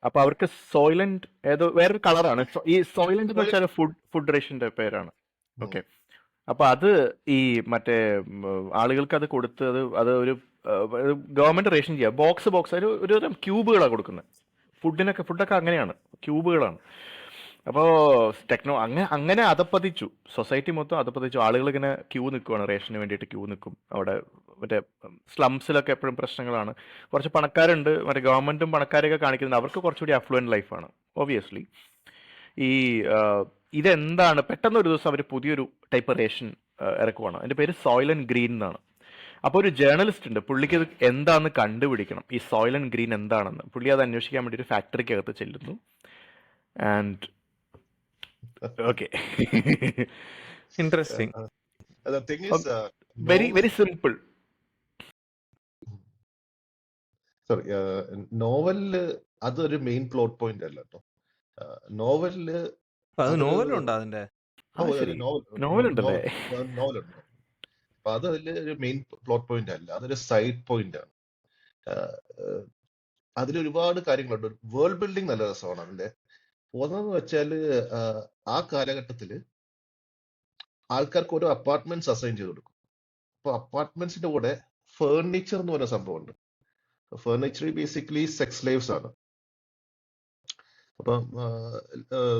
അപ്പൊ അവർക്ക് സോയിലന്റ് ഏതോ വേറൊരു കളറാണ്. ഈ സോയിലന്റ് എന്ന് വെച്ചാൽ ഫുഡ് റേഷന്റെ പേരാണ്. ഓക്കെ. അപ്പൊ അത് ഈ മറ്റേ ആളുകൾക്ക് അത് കൊടുത്ത് അത് ഒരു ഗവൺമെന്റ് റേഷൻ ചെയ്യുക. ബോക്സ് ഒരു തരം ക്യൂബുകളാണ് കൊടുക്കുന്നത്. ഫുഡൊക്കെ അങ്ങനെയാണ്, ക്യൂബുകളാണ്. അപ്പോൾ അങ്ങനെ അതപ്പതിച്ചു, സൊസൈറ്റി മൊത്തം അതപ്പതിച്ചു. ആളുകൾ ഇങ്ങനെ ക്യൂ നിൽക്കുവാണ്, റേഷന് വേണ്ടിയിട്ട് ക്യൂ നിൽക്കും. അവിടെ മറ്റേ സ്ലംസിലൊക്കെ എപ്പോഴും പ്രശ്നങ്ങളാണ്. കുറച്ച് പണക്കാരുണ്ട്, മറ്റേ ഗവൺമെന്റും പണക്കാരെയൊക്കെ കാണിക്കുന്നുണ്ട്. അവർക്ക് കുറച്ചുകൂടി അഫ്ലുവൻറ്റ് ലൈഫാണ് ഒബ്വിയസ്ലി. ഇതെന്താണ് പെട്ടെന്ന് ഒരു ദിവസം അവർ പുതിയൊരു ടൈപ്പ് റേഷൻ ഇറക്കുവാണ്. അതിൻ്റെ പേര് സോയിൽ ആൻഡ് ഗ്രീൻ എന്നാണ്. അപ്പോൾ ഒരു ജേർണലിസ്റ്റ് ഉണ്ട്, പുള്ളിക്ക് ഇത് എന്താണെന്ന് കണ്ടുപിടിക്കണം, ഈ സോയിൽ ആൻഡ് ഗ്രീൻ എന്താണെന്ന്. പുള്ളി അത് അന്വേഷിക്കാൻ വേണ്ടി ഒരു ഫാക്ടറിക്കകത്ത് ചെല്ലുന്നു. And okay. Interesting. The thing is, very novel, very simple. sorry, നോവലില് അതൊരു മെയിൻ പ്ലോട്ട് പോയിന്റ് അല്ല കേട്ടോ. നോവലില് അപ്പൊ അത് അതൊരു നോവലും ഉണ്ടോ അതിന്റെ? ആ ശരി, നോവൽ നോവലുണ്ടല്ലേ? നോവലുണ്ട്. അപ്പൊ അത് അതില് ഒരു മെയിൻ പ്ലോട്ട് പോയിന്റ് അല്ല, അതൊരു സൈഡ് പോയിന്റ് ആണ്. അതിൽ ഒരുപാട് കാര്യങ്ങളുണ്ട്. വേൾഡ് ബിൽഡിംഗ് നല്ല രസമാണ് അതിന്റെ. ഒന്നെന്ന് വെച്ചാല് ആ കാലഘട്ടത്തില് ആൾക്കാർക്ക് ഓരോ അപ്പാർട്ട്മെന്റ്സ് അസൈൻ ചെയ്ത് കൊടുക്കും. അപ്പൊ അപ്പാർട്ട്മെന്റ്സിന്റെ കൂടെ ഫേർണിച്ചർ എന്ന് പറയുന്ന സംഭവമുണ്ട്. ഫേർണിച്ചർ ബേസിക്കലി സെക്സ് സ്ലേവ്സ് ആണ്. അപ്പം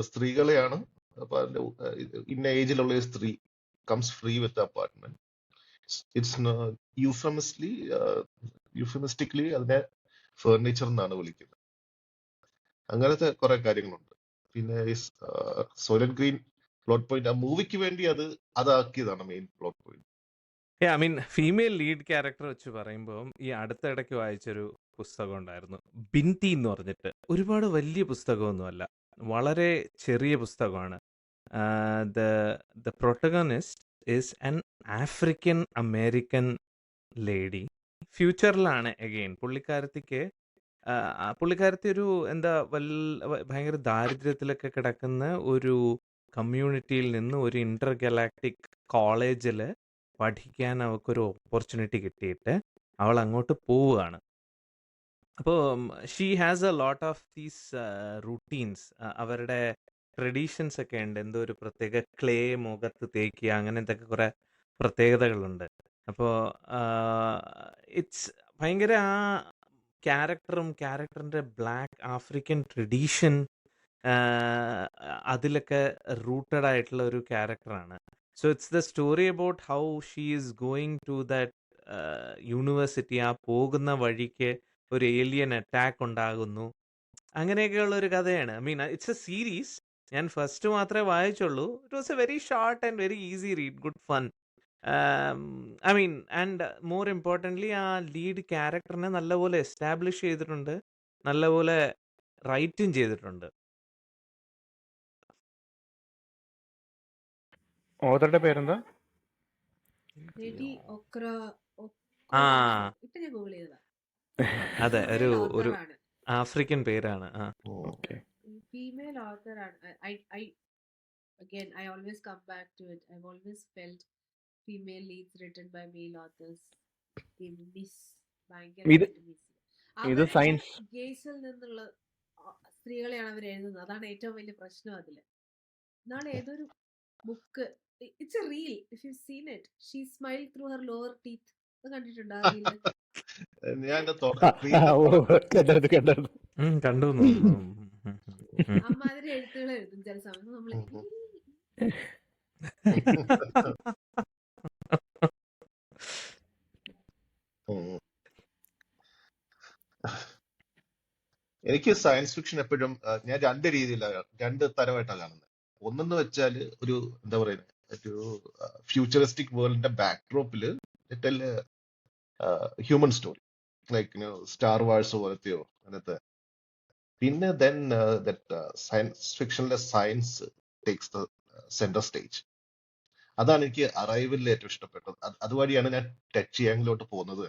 സ്ത്രീകളെയാണ്. അപ്പൊ അതിന്റെ ഇന്ന ഏജിലുള്ള ഒരു സ്ത്രീ comes free with apartment. It's euphemistically അതിനെ ഫേർണിച്ചർ എന്നാണ് വിളിക്കുന്നത്. അങ്ങനത്തെ കുറെ കാര്യങ്ങളുണ്ട്. പിന്നെ സോയിലന്റ് ഗ്രീൻ പ്ലോട്ട് പോയിന്റ് ആ മൂവിക്ക് വേണ്ടി അതാക്കിയതാണ് main plot point. I mean female lead character വെച്ച് പറയുമ്പോൾ ഈ അടുത്തിടയ്ക്ക് വായിച്ചൊരു പുസ്തകം ഉണ്ടായിരുന്നു, ബിൻതി എന്ന് പറഞ്ഞിട്ട്. ഒരുപാട് വലിയ പുസ്തകമൊന്നുമല്ല, വളരെ ചെറിയ പുസ്തകമാണ്. The protagonist is an African American lady. ഫ്യൂച്ചറിലാണ് എഗെയിൻ പുള്ളിക്കാരത്തിക്ക് പുള്ളിക്കാരത്തി ഒരു എന്താ ഭയങ്കര ദാരിദ്ര്യത്തിലൊക്കെ കിടക്കുന്ന ഒരു കമ്മ്യൂണിറ്റിയിൽ നിന്ന് ഒരു ഇന്റർ ഗലാക്ടിക് കോളേജിൽ പഠിക്കാൻ അവൾക്കൊരു ഓപ്പർച്യൂണിറ്റി കിട്ടിയിട്ട് അവൾ അങ്ങോട്ട് പോവുകയാണ്. അപ്പോൾ she has a lot of these routines. അവരുടെ ട്രഡീഷൻസ് ഒക്കെ ഉണ്ട്. എന്തോ ഒരു പ്രത്യേക ക്ലേ മുഖത്ത് തേക്കുക, അങ്ങനത്തെ ഒക്കെ കുറെ പ്രത്യേകതകളുണ്ട്. അപ്പോൾ ഇറ്റ്സ് ഭയങ്കര ആ ക്യാരക്ടറിൻ്റെ ബ്ലാക്ക് ആഫ്രിക്കൻ ട്രഡീഷൻ അതിലൊക്കെ റൂട്ടഡ് ആയിട്ടുള്ള ഒരു ക്യാരക്ടറാണ്. So it's the story about how she is going to that university. ആ പോകുന്ന വഴിക്ക് ഒരു ഏലിയൻ അറ്റാക്ക് ഉണ്ടാകുന്നു. അങ്ങനെയൊക്കെയുള്ള ഒരു കഥയാണ്. I mean it's a series. ഞാൻ ഫസ്റ്റ് മാത്രമേ വായിച്ചുള്ളൂ. It was a very short and very easy read, good fun. I mean and more importantly ആ ലീഡ് ക്യാരക്ടറിനെ നല്ലപോലെ എസ്റ്റാബ്ലിഷ് ചെയ്തിട്ടുണ്ട്, നല്ലപോലെ റൈറ്റും ചെയ്തിട്ടുണ്ട്. ഓതറുടെ പേരെന്താ? നെഡി ഒക്ര ആ ഇപ്പൊ ഞാൻ ഗൂഗിൾ ചെയ്തതാ. അതെ, ഒരു ഫീമെയിൽ ഒരു ഓത്തറാണ്. ആഫ്രിക്കൻ പേരാണ്. ഓക്കെ. ഫീമെയിൽ ഓത്തറാണ്. Again, I always come back to it. I've always felt female leads written by male authors miss ഇത് ഭയങ്കരമായിട്ട് മിസ്. ഇത് അവര് സയൻസ് ഗേസിൽ നിന്നുള്ള സ്ത്രീകളെയാണ് അവർ എഴുതുന്നത്. അതാണ് ഏറ്റവും വലിയ പ്രശ്നം അതില്. നാളെ ഏതൊരു book, it's A reel, if you seen it, she smile through her lower teeth. അത് കണ്ടിട്ടുണ്ടോ ആ റീല്? ഞാൻ കണ്ടത്. കണ്ടു. അമ്മാതിരി എഴുത്തുകൾ എഴുതും ചില സമയത്ത് നമ്മൾ. എനിക്ക് സയൻസ് ഫിക്ഷൻ എപ്പോഴും ഞാൻ രണ്ട് തരമായിട്ടാണ് കാണുന്നത്. ഒന്നെന്ന് വെച്ചാൽ ഒരു എന്താ പറയുന്നത്, ഒരു ഫ്യൂച്ചറിസ്റ്റിക് വേൾഡിന്റെ ബാക്ക്ഡ്രോപ്പില് human story, like Star Wars പോലത്തെയോ അങ്ങനത്തെ. പിന്നെ ദെൻ സയൻസ് ഫിക്ഷനിലെ science takes the centre stage. അതാണ് എനിക്ക് അറൈവലിൽ ഏറ്റവും ഇഷ്ടപ്പെട്ടത്. അതുവഴിയാണ് ഞാൻ ടച്ച് ചെയ്യാങ്കിലോട്ട് പോകുന്നത്.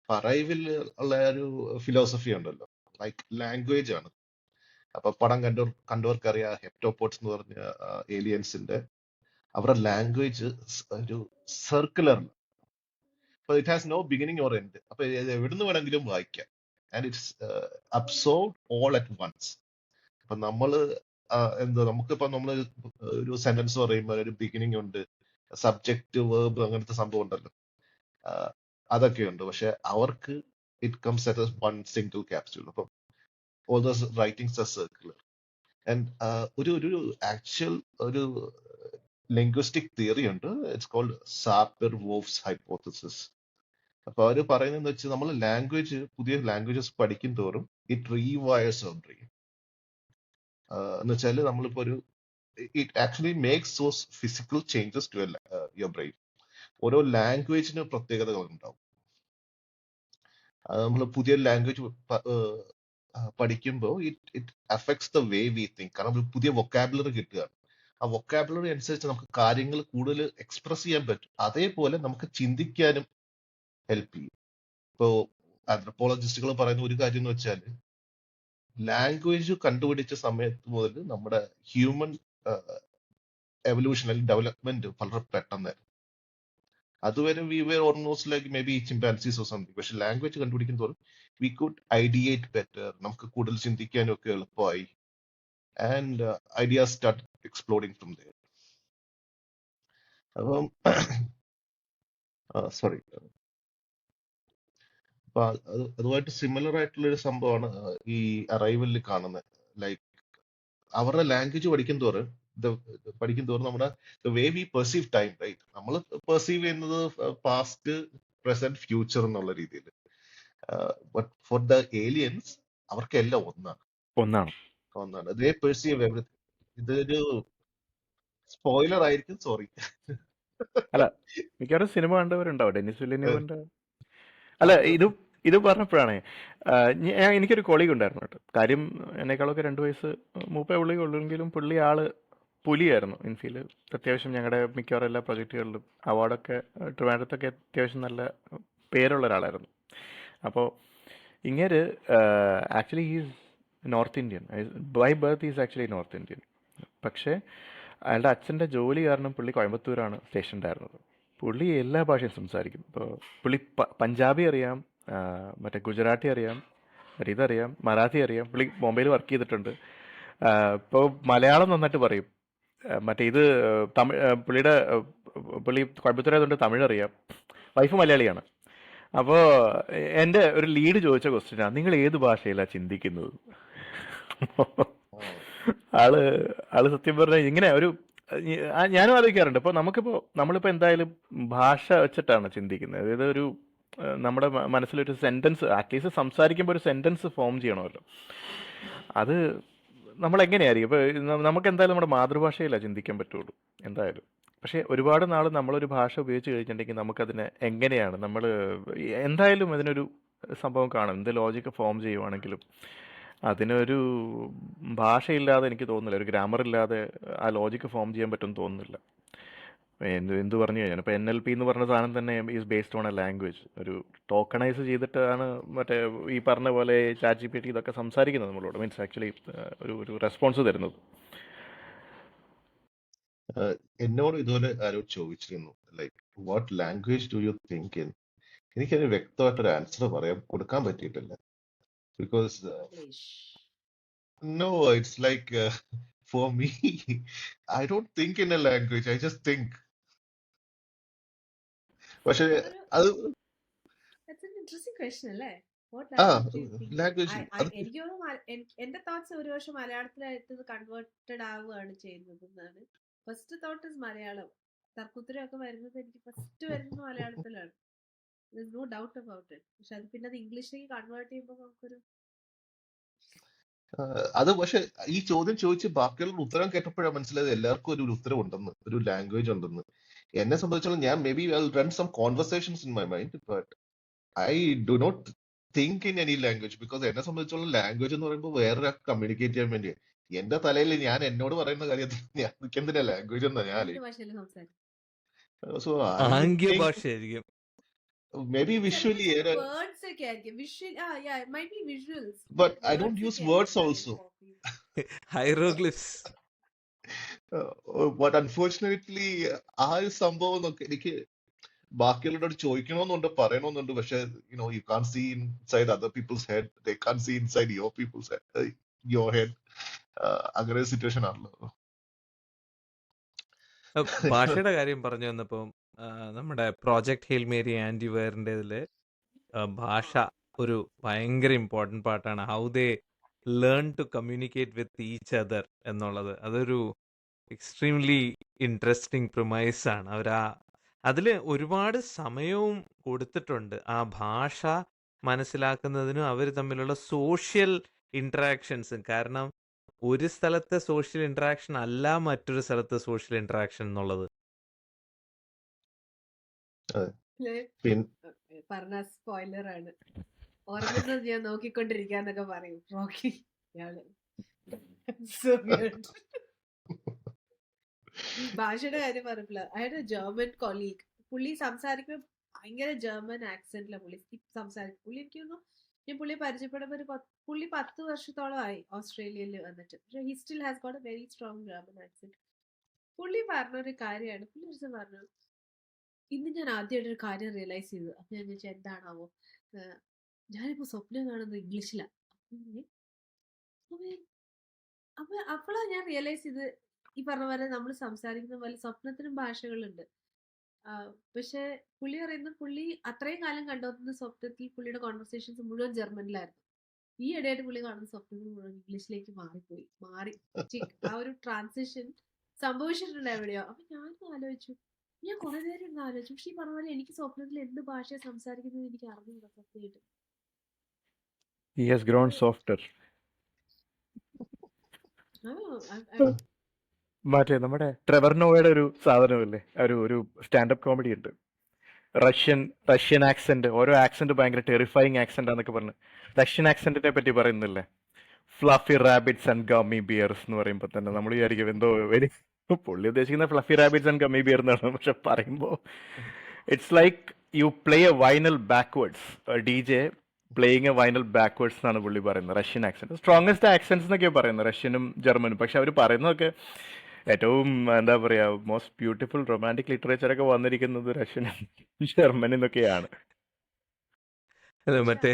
അപ്പൊ അറൈവിൽ ഉള്ള ഒരു ഫിലോസഫി ഉണ്ടല്ലോ, ലൈക്ക് ലാംഗ്വേജ് ആണ്. അപ്പൊ പടം കണ്ടവർക്കറിയാം, ഹെപ്റ്റോപോഡ്സ് എന്ന് പറഞ്ഞ ഏലിയൻസിന്റെ അവരുടെ ലാംഗ്വേജ് ഒരു സർക്കുലർ. അപ്പൊ it has no beginning or end. അപ്പൊ ഇത് എവിടുന്ന് വേണമെങ്കിലും വായിക്കാം. And it's absorb all at once. അപ്പൊ നമുക്കിപ്പോ നമ്മൾ ഒരു സെന്റൻസ് പറയുമ്പോൾ ഒരു ബിഗിനിങ് ഉണ്ട്, സബ്ജക്റ്റ് വേർബ് അങ്ങനത്തെ സംഭവം ഉണ്ടല്ലോ, അതൊക്കെയുണ്ട്. പക്ഷെ അവർക്ക് it comes at one single capsule. അപ്പം all those writings are circular. And ഒരു ആക്ച്വൽ ഒരു ലിംഗ്വിസ്റ്റിക് തിയറി ഉണ്ട്, ഇറ്റ്സ് കോൾഡ് സാപ്പർ-വോർഫ്സ് ഹൈപ്പോത്തസിസ്. അപ്പൊ അവര് പറയുന്നതെന്ന് വെച്ചാൽ നമ്മൾ പുതിയ ലാംഗ്വേജസ് പഠിക്കും തോറും ഇറ്റ് റീവയർസ് അവർ ബ്രെയിൻ. എന്ന് വെച്ചാൽ നമ്മളിപ്പോ it actually makes those physical changes to your brain. ഓരോ ലാംഗ്വേജിന് പ്രത്യേകതകൾ ഉണ്ടാവും. നമ്മൾ പുതിയ ലാംഗ്വേജ് പഠിക്കുമ്പോൾ it affects the way we think. കാരണം പുതിയ വൊക്കാബുലറി കിട്ടുകയാണ്. ആ വൊക്കാബുലറി അനുസരിച്ച് നമുക്ക് കാര്യങ്ങൾ കൂടുതൽ എക്സ്പ്രസ് ചെയ്യാൻ പറ്റും. അതേപോലെ നമുക്ക് ചിന്തിക്കാനും ഹെൽപ്പ് ചെയ്യും. ഇപ്പോ ആന്ത്രപ്പോളജിസ്റ്റുകൾ പറയുന്ന ഒരു കാര്യം എന്ന് വെച്ചാൽ ലാംഗ്വേജ് കണ്ടുപിടിച്ച സമയത്ത് മുതൽ നമ്മുടെ ഹ്യൂമൻ എവല്യൂഷണൽ ഡെവലപ്മെന്റ് വളരെ പെട്ടെന്നായിരുന്നു. അതുവരെ we were almost like maybe chimpanzees or something. പക്ഷെ ലാംഗ്വേജ് കണ്ടുപിടിക്കും തോറും വി കുഡ് ഐഡിയേറ്റ് ബെറ്റർ, നമുക്ക് കൂടുതൽ ചിന്തിക്കാനും ഒക്കെ എളുപ്പമായി. And ideas start exploding from there. അപ്പം സോറി, അപ്പൊ അതുമായിട്ട് സിമിലർ ആയിട്ടുള്ള ഒരു സംഭവമാണ് ഈ അറൈവലിൽ കാണുന്നത്. ലൈക്ക് അവരുടെ ലാംഗ്വേജ് പഠിക്കും തോറും നമ്മുടെ way we perceive time, right? നമ്മൾ പെർസീവ് ചെയ്യുന്നത് പാസ്റ്റ്, പ്രസന്റ്, ഫ്യൂച്ചർ എന്നുള്ള രീതിയിൽ. ബട്ട് ഫോർ ദ ഏലിയൻസ് അവർക്കെല്ലാം ഒന്നാണ്. ഒന്നാണ്. They perceive everything. ഇതൊരു സ്പോയിലർ ആയിരിക്കും, സോറി. അല്ല, മിക്കവാറും സിനിമ കണ്ടവരുണ്ടാവും. ഡെന്നിസ് വില്ലിയനൂവിന്റെ. അല്ല, ഇത് പറഞ്ഞപ്പോഴാണ് എനിക്കൊരു കൊളീഗ് ഉണ്ടായിരുന്നു കേട്ടോ. കാര്യം എന്നെക്കാളൊക്കെ 2 വയസ്സ് മൂപ്പേ ഉള്ളെങ്കിലും പുള്ളി ആള് പുലിയായിരുന്നു ഇൻഫീല്. അത്യാവശ്യം ഞങ്ങളുടെ മിക്കവാറും എല്ലാ പ്രൊജക്റ്റുകളിലും അവാർഡൊക്കെ ട്രിവാൻഡ്രത്തൊക്കെ അത്യാവശ്യം നല്ല പേരുള്ള ഒരാളായിരുന്നു. അപ്പോൾ ഇങ്ങേര് actually is North Indian. By birth is actually North Indian. പക്ഷേ അയാളുടെ അച്ഛൻ്റെ ജോലി കാരണം പുള്ളി കോയമ്പത്തൂരാണ് സ്റ്റേഷനിലായിരുന്നത്. പുള്ളി എല്ലാ ഭാഷയും സംസാരിക്കും. ഇപ്പോൾ പുള്ളി പഞ്ചാബി അറിയാം, മറ്റേ ഗുജറാത്തി അറിയാം, മറ്റേ ഇതറിയാം, മറാത്തി അറിയാം. പുള്ളി ബോംബെയിൽ വർക്ക് ചെയ്തിട്ടുണ്ട്. ഇപ്പോൾ മലയാളം നന്നായിട്ട് പറയും. മറ്റേ ഇത് പുള്ളി കോയമ്പത്തൂരായതുകൊണ്ട് തമിഴ് അറിയാം. വൈഫ് മലയാളിയാണ്. അപ്പോൾ എൻ്റെ ഒരു ലീഡ് ചോദിച്ച ക്വസ്റ്റ്യനാണ്, നിങ്ങൾ ഏത് ഭാഷയിലാണ് ചിന്തിക്കുന്നത്? ആള് സത്യം പറഞ്ഞാൽ ഇങ്ങനെ ഒരു ഞാനും ആലോചിക്കാറുണ്ട്. ഇപ്പോൾ നമ്മളിപ്പോൾ എന്തായാലും ഭാഷ വെച്ചിട്ടാണ് ചിന്തിക്കുന്നത്. അതായത് ഒരു നമ്മുടെ മനസ്സിലൊരു സെന്റൻസ്, അറ്റ്ലീസ്റ്റ് സംസാരിക്കുമ്പോൾ ഒരു സെന്റൻസ് ഫോം ചെയ്യണമല്ലോ. അത് നമ്മളെങ്ങനെയായിരിക്കും? ഇപ്പോൾ നമുക്ക് എന്തായാലും നമ്മുടെ മാതൃഭാഷയിലാണ് ചിന്തിക്കാൻ പറ്റുള്ളൂ എന്തായാലും. പക്ഷേ ഒരുപാട് നാൾ നമ്മളൊരു ഭാഷ ഉപയോഗിച്ച് കഴിഞ്ഞിട്ടുണ്ടെങ്കിൽ നമുക്കതിനെ എങ്ങനെയാണ് നമ്മൾ എന്തായാലും അതിനൊരു സംഭവം കാണും. എന്ത് ലോജിക്ക് ഫോം ചെയ്യുവാണെങ്കിലും അതിനൊരു ഭാഷയില്ലാതെ എനിക്ക് തോന്നുന്നില്ല, ഒരു ഗ്രാമർ ഇല്ലാതെ ആ ലോജിക്ക് ഫോം ചെയ്യാൻ പറ്റുമെന്ന് തോന്നുന്നില്ല. എന്ത് പറഞ്ഞു കഴിഞ്ഞാൽ ഇപ്പോൾ NLP എന്ന് പറഞ്ഞ സാധനം തന്നെ is based on A language. ഒരു ടോക്കണൈസ് ചെയ്തിട്ടാണ് മറ്റേ ഈ പറഞ്ഞ പോലെ ChatGPT ഇതൊക്കെ സംസാരിക്കുന്നത് നമ്മളോട്. മീൻസ് ആക്ച്വലി ഒരു റെസ്പോൺസ് തരുന്നത്. എന്നോട് ഇതുപോലെ ആരോ ചോദിച്ചിരുന്നു, like what language do you think in. എനിക്കതിന് വ്യക്തമായിട്ടൊരു ആൻസർ കൊടുക്കാൻ പറ്റിയിട്ടില്ല. Because no, it's like for me I don't think in a language, I just think. പക്ഷെ അത് ഇൻട്രസ്റ്റിംഗ് ക്വസ്റ്റ്യൻ അല്ലേ? ലാംഗ്വേജ് എനിക്ക് എന്റെ തോട്ട്സ് ഒരു പക്ഷെ മലയാളത്തിലായിട്ട് കൺവേർട്ടഡ് ആവുകയാണ് ചെയ്യുന്നത് എന്നാണ്. First thought is Malayalam. തർക്കുത്തരമൊക്കെ വരുന്നത് എനിക്ക് ഫസ്റ്റ് വരുന്നത് മലയാളത്തിലാണ്. No doubt about it. പക്ഷെ അത് പിന്നെ അത് ഇംഗ്ലീഷിലേക്ക് കൺവേർട്ട് ചെയ്യുമ്പോൾ നമുക്കൊരു അത് പക്ഷെ ഈ ചോദ്യം ചോദിച്ച് ബാക്കിയുള്ള ഉത്തരം കേട്ടപ്പോഴാണ് മനസ്സിലായത് എല്ലാവർക്കും ഒരു ഉത്തരം ഉണ്ടെന്ന്, ഒരു ലാംഗ്വേജ് ഉണ്ടെന്ന്. എന്നെ സംബന്ധിച്ചോളം ഞാൻ maybe I will run some conversations in my mind, but I do not think in any language. Because എന്നെ സംബന്ധിച്ചോളം ലാംഗ്വേജ് എന്ന് പറയുമ്പോൾ വേറൊരാൾക്ക് കമ്മ്യൂണിക്കേറ്റ് ചെയ്യാൻ വേണ്ടി എന്റെ തലയിൽ ഞാൻ എന്നോട് പറയുന്ന കാര്യത്തിൽ ഞാൻ എന്തിനാ ലാംഗ്വേജ് എന്നാ ഞാൻ സോ ആംഗ്യ ഭാഷയായിരിക്കും. മേ ബി വിഷ്വലി, words ഒക്കെ ആയിരിക്കും. yeah, it might be visuals. but I don't use words also. Hieroglyphs. But unfortunately ആ ഒരു സംഭവം എനിക്ക് ബാക്കിയുള്ളവരോട് ചോദിക്കണമെന്നുണ്ട്, പറയണമെന്നുണ്ട്. പക്ഷെ you can't see inside other people's head, they can't see inside your head. അങ്ങനെ ഒരു situation ആണല്ലോ. ഭാഷയുടെ കാര്യം പറഞ്ഞു വന്നപ്പോൾ നമ്മുടെ പ്രോജക്ട് ഹെയിൽ മേരി ആൻഡി വെയറിൻ്റെ ഇതില് ഭാഷ ഒരു ഭയങ്കര ഇമ്പോർട്ടൻറ്റ് പാർട്ടാണ്. How they learn to communicate with each other എന്നുള്ളത്. അതൊരു എക്സ്ട്രീംലി ഇൻട്രസ്റ്റിംഗ് പ്രിമൈസ് ആണ്. അതിൽ ഒരുപാട് സമയവും കൊടുത്തിട്ടുണ്ട് ആ ഭാഷ മനസ്സിലാക്കുന്നതിനും അവർ തമ്മിലുള്ള സോഷ്യൽ ഇൻട്രാക്ഷൻസും. കാരണം ഒരു സ്ഥലത്തെ സോഷ്യൽ ഇൻട്രാക്ഷൻ അല്ല മറ്റൊരു സ്ഥലത്തെ സോഷ്യൽ ഇൻട്രാക്ഷൻ എന്നുള്ളത്. പറഞ്ഞ സ്പോയിലർ ആണ്. ഓർമ്മിച്ചത് ഞാൻ നോക്കിക്കൊണ്ടിരിക്കാന്നൊക്കെ പറയും റോക്കി. ഈ ഭാഷയുടെ കാര്യം പറഞ്ഞപ്പോൾ I had A German colleague. പുള്ളി സംസാരിക്കുമ്പോൾ ഭയങ്കര ജർമ്മൻ ആക്സെന്റിലാണ് പുള്ളി സംസാരിക്കും. പുള്ളി എനിക്ക് തോന്നുന്നു ഞാൻ പുള്ളിയെ പരിചയപ്പെടുമ്പോൾ പുള്ളി 10 വർഷത്തോളമായി ഓസ്ട്രേലിയയിൽ വന്നിട്ട്. പക്ഷെ he still has got A very strong German accent. പുള്ളി പറഞ്ഞൊരു കാര്യമാണ്, പുള്ളി ഒരു ദിവസം പറഞ്ഞു, ഇന്ന് ഞാൻ ആദ്യമായിട്ട് ഒരു കാര്യം റിയലൈസ് ചെയ്തു. അപ്പൊ ഞാൻ ചോദിച്ചാൽ എന്താണാവോ, ഞാനിപ്പോ സ്വപ്നം കാണുന്നത് ഇംഗ്ലീഷിലാണ്. അപ്പൊ അപ്പോഴാ ഞാൻ റിയലൈസ് ചെയ്ത് ഈ പറഞ്ഞ പോലെ നമ്മൾ സംസാരിക്കുന്ന പോലെ സ്വപ്നത്തിനും ഭാഷകളുണ്ട്. പക്ഷെ പുള്ളി പറയുന്നത് പുള്ളി അത്രയും കാലം കണ്ടുവന്ന സ്വപ്നത്തിൽ പുള്ളിയുടെ കോൺവെർസേഷൻസ് മുഴുവൻ ജർമ്മനിലായിരുന്നു. ഈ ഇടയായിട്ട് പുള്ളി കാണുന്ന സ്വപ്നങ്ങൾ മുഴുവൻ ഇംഗ്ലീഷിലേക്ക് മാറി ആ ഒരു ട്രാൻസിഷൻ സംഭവിച്ചിട്ടുണ്ട് എവിടെയോ. അപ്പൊ ഞാനും ആലോചിച്ചു, ഞാൻ കുറെ നേരം ഇരുന്ന് ആലോചിച്ചു. പക്ഷെ ഈ പറഞ്ഞ പോലെ എനിക്ക് സ്വപ്നത്തിൽ എന്ത് ഭാഷ സംസാരിക്കുന്നത് എനിക്ക് അറിഞ്ഞൂടാ സത്യമായിട്ട്. He has grown softer. മറ്റേ നമ്മുടെ ട്രെവർ നോവയുടെ ഒരു സാധനമില്ലേ, ഒരു സ്റ്റാൻഡപ്പ് കോമഡി ഉണ്ട്, റഷ്യൻ ആക്സെന്റ്. ഓരോ ആക്സെന്റ് ഭയങ്കര ടെറിഫൈങ് ആക്സെന്റ് ആണെന്നൊക്കെ പറഞ്ഞു. റഷ്യൻ ആക്സെന്റിനെ പറ്റി പറയുന്നില്ലേ, fluffy rabbits and gummy bears എന്ന് പറയുമ്പോൾ തന്നെ നമ്മൾ വിചാരിക്കും എന്തോ പുള്ളി ഉദ്ദേശിക്കുന്ന fluffy rabbits and gummy bear എന്നാണ്. പക്ഷെ പറയുമ്പോൾ it's like you play a vinyl backwards, DJ playing a vinyl backwards എന്നാണ് പുള്ളി പറയുന്നത്. റഷ്യൻ ആക്സെന്റ് സ്ട്രോങ്ങസ്റ്റ് ആക്സെന്റ്സ് എന്നൊക്കെയാണ് പറയുന്നത്, റഷ്യനും ജർമ്മനും. പക്ഷെ അവർ പറയുന്നതൊക്കെ ഏറ്റവും എന്താ പറയാ, മോസ്റ്റ് ബ്യൂട്ടിഫുൾ റൊമാൻറ്റിക് ലിറ്ററേച്ചർ ഒക്കെ വന്നിരിക്കുന്നത് റഷ്യനും ജർമ്മനിൽ നിന്നൊക്കെയാണ്. മറ്റേ